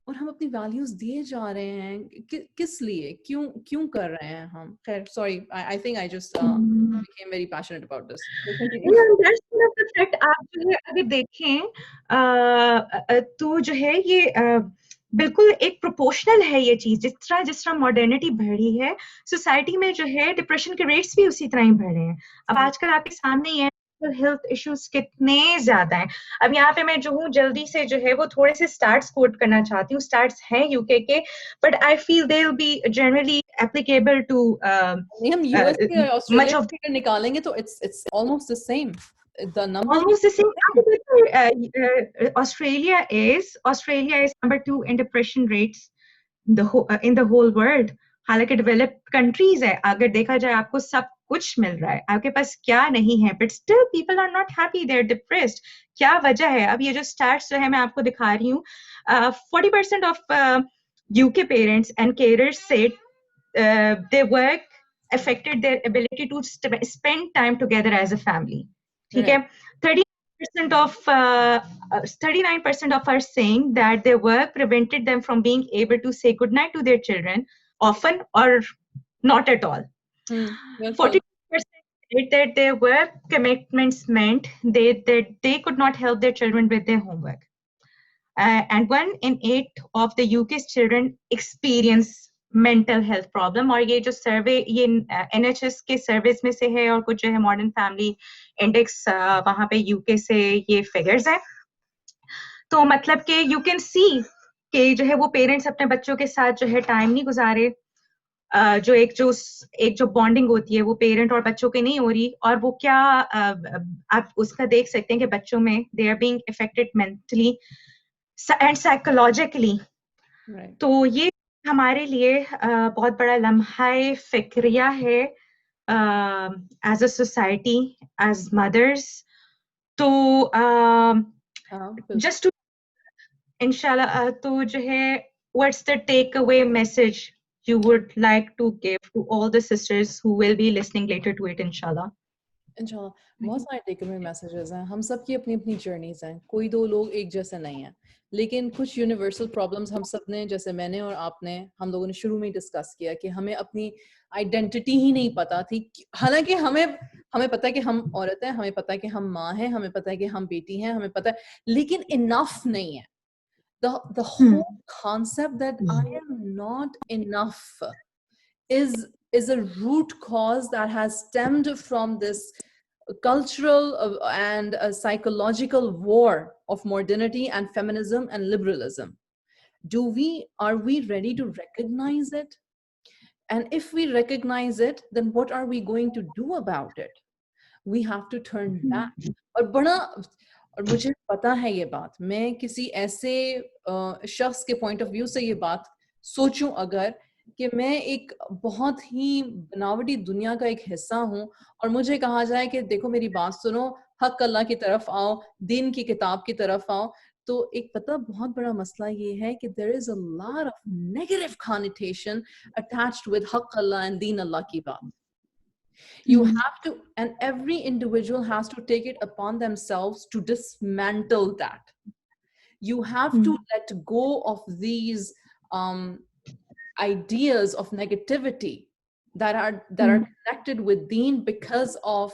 और हम अपनी वैल्यूज दिए जा रहे हैं किस लिए, क्यों क्यों कर रहे हैं हम? खैर, sorry, I think I just became very passionate about this. So continue. आप जो है अगर देखें तो जो है ये बिल्कुल एक प्रोपोर्शनल है ये चीज। जिस तरह मॉडर्निटी बढ़ी है सोसाइटी में, जो है डिप्रेशन के रेट्स भी उसी तरह ही बढ़ रहे हैं। अब आजकल आपके सामने ही है हेल्थ इश्यूज कितने ज्यादा हैं। अब यहाँ पे मैं जो हूँ जल्दी से जो है वो थोड़े से स्टार्ट्स कोट करना चाहती हूँ। स्टार्ट्स हैं यूके के, but I feel they will be generally applicable to हम यूएस के much ऑस्ट्रेलिया of के निकालेंगे तो it's almost the same. The numbers almost the same. Australia is number 2 in depression rates in the whole world. हालांकि developed countries है, अगर देखा जाए आपको सब कुछ मिल रहा है, आपके पास क्या नहीं है, but still people are not happy, they are depressed. क्या वजह है? अब ये जो स्टैट्स जो है मैं आपको दिखा रही हूँ, 40% of UK parents and carers said their work affected their ability to spend time together as a family. ठीक है, 39% of are saying that their work prevented them from being able to say goodnight to their children often or not at all. 42% said that their work commitments meant that they could not help their children with their homework. And 1 in 8 of the UK's children experience mental health problem. और ये जो सर्वे ये NHS के सर्वेस में से है, और कुछ जो है मॉडर्न फैमिली इंडेक्स वहां पे यूके से ये फिगर्स हैं। तो मतलब कि यू कैन सी कि जो है वो पेरेंट्स अपने बच्चों के साथ जो है टाइम नहीं गुजारे, जो एक जो बॉन्डिंग होती है वो पेरेंट और बच्चों के नहीं हो रही। और वो क्या आप उसका देख सकते हैं कि बच्चों में they are being affected mentally and psychologically. तो ये हमारे लिए बहुत बड़ा लम्हा फिक्रिया है as a society, as mothers. तो जस्ट टू इंशाल्लाह तो जो है what's the takeaway message you would like to give to all the sisters who will be listening later to it, inshallah? बहुत सारे टेक अवे मैसेजेस हैं। हम सब की अपनी अपनी जर्नीज हैं, कोई दो लोग एक जैसे नहीं हैं। लेकिन कुछ यूनिवर्सल प्रॉब्लम्स हम सब ने, जैसे मैंने और आपने, हम लोगों ने शुरू में ही डिस्कस किया कि हमें अपनी आइडेंटिटी ही नहीं पता थी। हालांकि हमें हमें पता है कि हम औरत हैं, हमें पता है कि हम माँ हैं, हमें पता है कि हम बेटी हैं, हमें पता है, लेकिन इनफ नहीं है। the whole concept that I am not enough is a root cause that has stemmed from this cultural and psychological war of modernity and feminism and liberalism. Are we ready to recognize it? And if we recognize it, then what are we going to do about it? We have to turn back. और बड़ा, और मुझे पता है ये बात, मैं किसी ऐसे शख्स के पॉइंट ऑफ व्यू से ये बात सोचूं अगर, कि मैं एक बहुत ही बनावटी दुनिया का एक हिस्सा हूं और मुझे कहा जाए कि देखो मेरी बात सुनो, हक अल्लाह की तरफ आओ, दीन की किताब की तरफ आओ, तो एक पता बहुत बड़ा मसला ये है कि there is a lot of negative connotation attached with हक अल्लाह and दीन अल्लाह की बात. You have to, and every individual has to take it upon themselves to dismantle that. You have to let go of these ideas of negativity that are connected with deen because of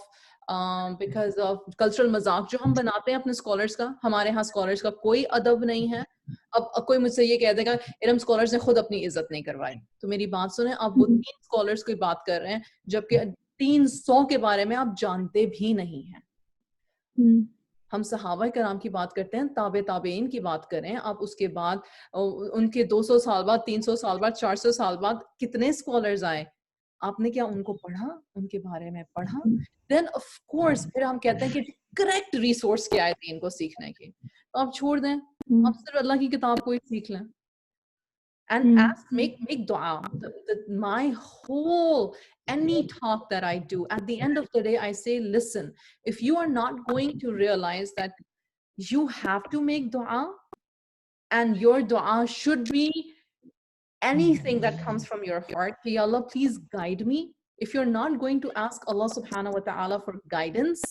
cultural मजाक जो हम बनाते हैं अपने scholars का. हमारे यहाँ scholars का कोई अदब नहीं है. अब कोई मुझसे ये कह देगा इरम scholars ने खुद अपनी इज्जत नहीं करवाई, तो मेरी बात सुने, आप वो 3 scholars की बात कर रहे हैं जबकि 300 के बारे में आप जानते भी नहीं हैं. हम सहाबा कराम की बात करते हैं, ताबे ताबेइन की बात करें आप, उसके बाद उनके 200 साल बाद, 300 साल बाद, 400 साल बाद कितने स्कॉलर्स आए, आपने क्या उनको पढ़ा, उनके बारे में पढ़ा? देन ऑफ कोर्स फिर हम कहते हैं कि करेक्ट रिसोर्स क्या है दीन को सीखने की, तो आप छोड़ दें, आप सिर्फ अल्लाह की किताब को ही सीख लें. And ask, make dua. My whole, any talk that I do, at the end of the day, I say, listen, if you are not going to realize that you have to make dua, and your dua should be anything that comes from your heart, Ya Allah, please guide me. If you're not going to ask Allah subhanahu wa ta'ala for guidance,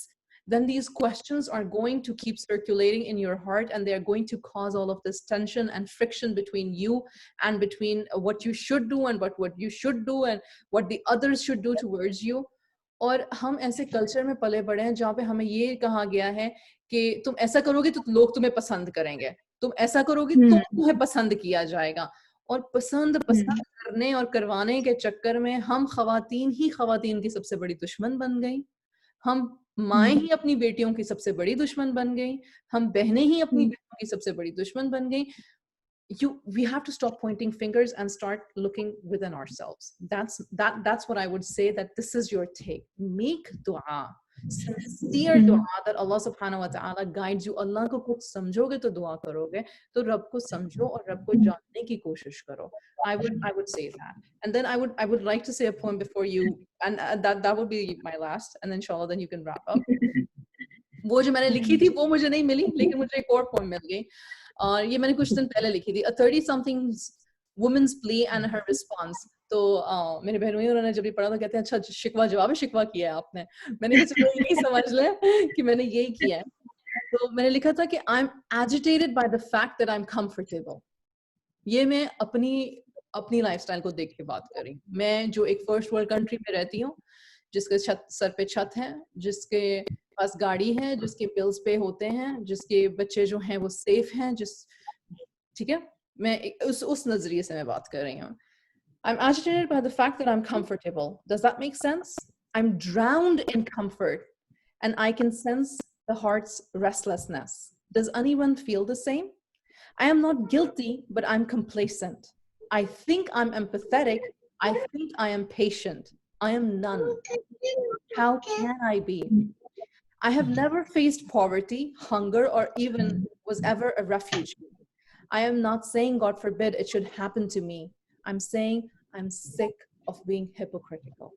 then these questions are going to keep circulating in your heart, and they're going to cause all of this tension and friction between you and between what you should do and what you should do and what the others should do towards you. और हम ऐसे culture में पले बड़े हैं जहाँ पे हमें ये कहा गया है कि तुम ऐसा करोगे तो लोग तुम्हें पसंद करेंगे, तुम ऐसा करोगे तो तुम्हें पसंद किया जाएगा. और पसंद करने और करवाने के चक्कर में हम खवातीन ही खवातीन की सबसे बड़ी दुश्मन बन गई, हम माएँ ही अपनी बेटियों की सबसे बड़ी दुश्मन बन गई, हम बहनें ही अपनी बेटियों की सबसे बड़ी दुश्मन बन गई. We have to stop pointing fingers and start looking within ourselves. That's what I would say, that this is your take. Make dua, sincere dua, that Allah subhanahu wa ta'ala guides you. Allah को कुछ समझोगे तो दुआ करोगे, तो रब को समझो और रब को जानने की कोशिश करो. I would say that. And then I would like to say a poem before you, and that would be my last, and then inshallah then you can wrap up. वो जो मैंने लिखी थी वो मुझे नहीं मिली, लेकिन मुझे एक और पोएम मिल गई, और ये मैंने कुछ दिन पहले लिखी थी, A 30-something woman's plea and her response. तो मेरे बहनोई उन्होंने जब ये पढ़ा तो कहते हैं अच्छा शिकवा जवाब है, शिकवा किया है आपने. मैंने कहा चलो यही समझ ले कि मैंने यही किया है. तो मैंने लिखा था कि I'm agitated by the fact that I'm comfortable. ये मैं अपनी लाइफस्टाइल को देख के बात कर रही हूँ. मैं जो एक फर्स्ट वर्ल्ड कंट्री में रहती हूँ, जिसके सर पे छत है, जिसके पास गाड़ी है, जिसके बिल्स पे होते हैं, जिसके बच्चे जो हैं वो सेफ हैं, ठीक है, मैं उस नजरिए से मैं बात कर रही हूँ. I'm agitated by the fact that I'm comfortable. Does that make sense? I'm drowned in comfort and I can sense the heart's restlessness. Does anyone feel the same? I am not guilty, but I'm complacent. I think I'm empathetic. I think I am patient. I am none. How can I be? I have never faced poverty, hunger, or even was ever a refugee. I am not saying, God forbid, it should happen to me. I'm saying I'm sick of being hypocritical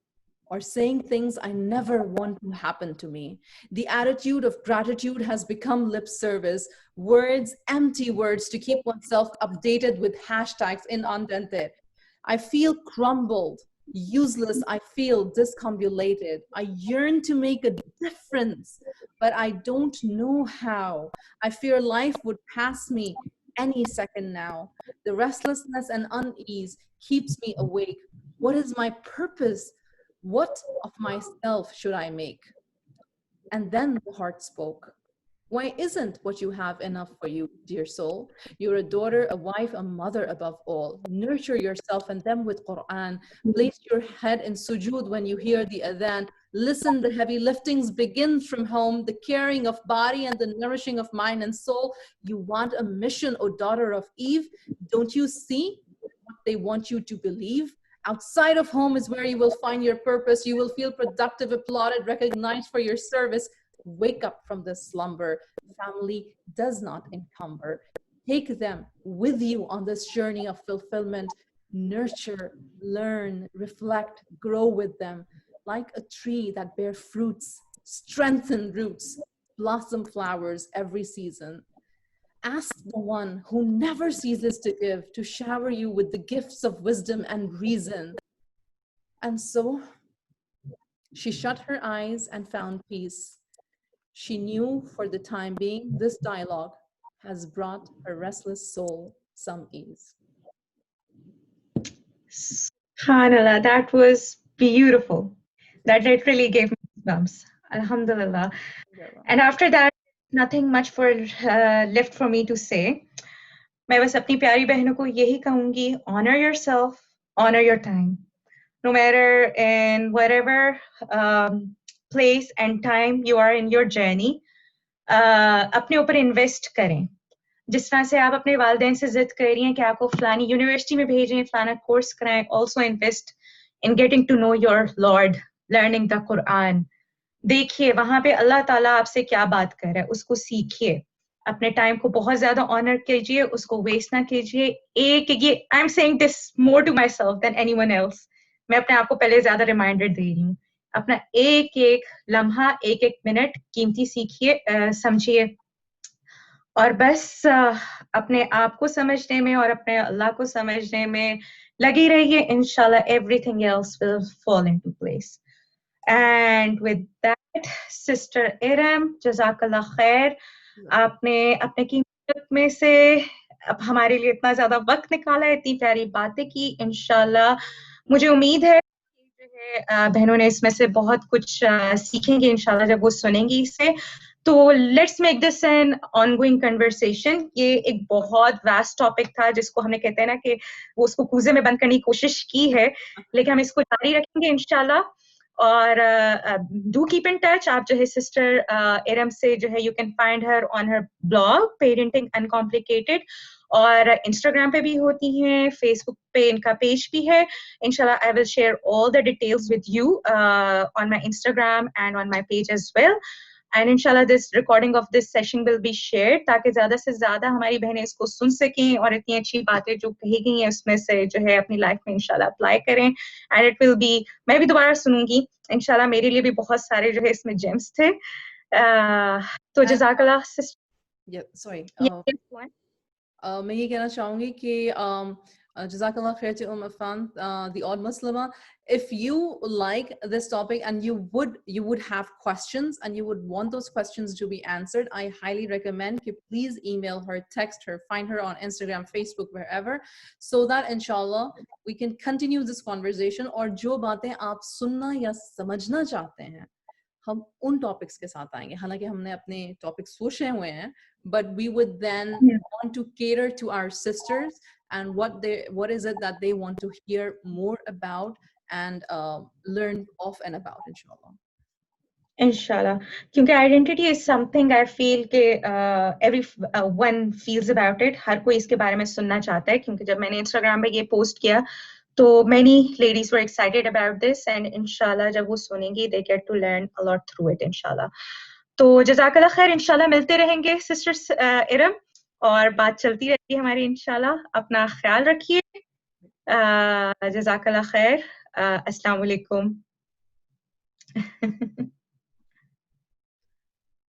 or saying things I never want to happen to me. The attitude of gratitude has become lip service, words, empty words to keep oneself updated with hashtags in andante. I feel crumbled, useless. I feel discombobulated. I yearn to make a difference, but I don't know how. I fear life would pass me any second now. The restlessness and unease keeps me awake. What is my purpose? What of myself should I make? And then the heart spoke. Why isn't what you have enough for you, dear soul? You're a daughter, a wife, a mother above all. Nurture yourself and them with Quran. Place your head in sujood when you hear the adhan. Listen, the heavy liftings begin from home, the caring of body and the nourishing of mind and soul. You want a mission, O daughter of Eve. Don't you see what they want you to believe? Outside of home is where you will find your purpose. You will feel productive, applauded, recognized for your service. Wake up from this slumber. Family does not encumber. Take them with you on this journey of fulfillment. Nurture, learn, reflect, grow with them. Like a tree that bear fruits, strengthen roots, blossom flowers every season. Ask the one who never ceases to give to shower you with the gifts of wisdom and reason. And so she shut her eyes and found peace. She knew for the time being, this dialogue has brought her restless soul some ease. SubhanAllah, that was beautiful. That literally gave me goosebumps. Alhamdulillah. And after that, nothing much left for me to say. मैं बस अपनी प्यारी बहनों को यही कहूँगी, honor yourself, honor your time. No matter in whatever place and time you are in your journey, अपने ऊपर इन्वेस्ट करें. जिस तरह से आप अपने वालिदैन से जिद कर रही हैं कि आपको फलानी यूनिवर्सिटी में भेजें, फलाना कोर्स कराएं, also invest in getting to know your Lord, learning the Quran. देखिए वहां पे अल्लाह ताला आपसे क्या बात कर रहा है, उसको सीखिए. अपने टाइम को बहुत ज्यादा ऑनर कीजिए, उसको वेस्ट ना कीजिए. ये I am saying this more to myself than anyone else. मैं अपने आप को पहले ज्यादा रिमाइंडर दे रही हूँ. अपना एक एक लम्हा, एक एक मिनट कीमती सीखिए, समझिए, और बस अपने आप को समझने में और अपने अल्लाह को समझने में लगी रहिए. इंशाल्लाह everything else will fall into place. And with that, Sister Iram, Jazakallah khair. आपने अपने कीमत में से अब हमारे लिए इतना ज्यादा वक्त निकाला, इतनी प्यारी बातें की. इंशाल्लाह मुझे उम्मीद है बहनों ने इसमें से बहुत कुछ सीखेंगे इंशाल्लाह जब वो सुनेंगी इसे. तो let's make this an ongoing conversation. ये एक बहुत वास्ट टॉपिक था जिसको हमने कहते हैं ना कि वो उसको कूजे में बंद करने की कोशिश की है, लेकिन हम इसको जारी रखेंगे इंशाल्लाह. और डू कीप इन टच. आप जो है सिस्टर इरम से जो है you can find her on her blog parenting uncomplicated, और इंस्टाग्राम पे भी होती हैं, फेसबुक पे इनका पेज भी है. इंशाल्लाह I will share all the details with you on my Instagram and on my page as well. And इंशाल्लाह this recording of this session will be shared ताकि ज्यादा से ज्यादा हमारी बहनें इसको सुन सकें और इतनी अच्छी बातें जो कही गई हैं उसमें से जो है अपनी लाइफ में इंशाल्लाह अप्लाई करें. एंड इट विल बी, मैं भी दोबारा सुनूंगी इंशाल्लाह. मेरे लिए भी बहुत सारे जो है इसमें जेम्स थे. तो जज़ाकल्लाह सिस्टर. मैं ये कहना चाहूँगी कि Jazakallah khair to Affan, the odd Muslima. If you like this topic and you would have questions and you would want those questions to be answered, I highly recommend you please email her, text her, find her on Instagram, Facebook, wherever, so that inshallah we can continue this conversation. और जो बातें आप सुनना या समझना चाहते हैं हम उन टॉपिक्स के साथ आएंगे. हालांकि हमने अपने टॉपिक्स सोचे हुए हैं, but we would then want to cater to our sisters and what is it that they want to hear more about and learn of and about, inshallah. Inshallah. क्योंकि identity is something I feel कि everyone feels about it. हर कोई इसके बारे में सुनना चाहता है. क्योंकि जब मैंने Instagram पे ये पोस्ट किया तो many ladies were excited about this, and inshallah जब वो सुनेंगी they get to learn a lot through it inshallah. तो जज़ाकल्लाह खैर. इंशाल्लाह मिलते रहेंगे सिस्टर्स इरम, और बात चलती रहेगी हमारी इंशाल्लाह. अपना ख्याल रखिए. जज़ाकल्लाह खैर. अस्सलाम वालेकुम.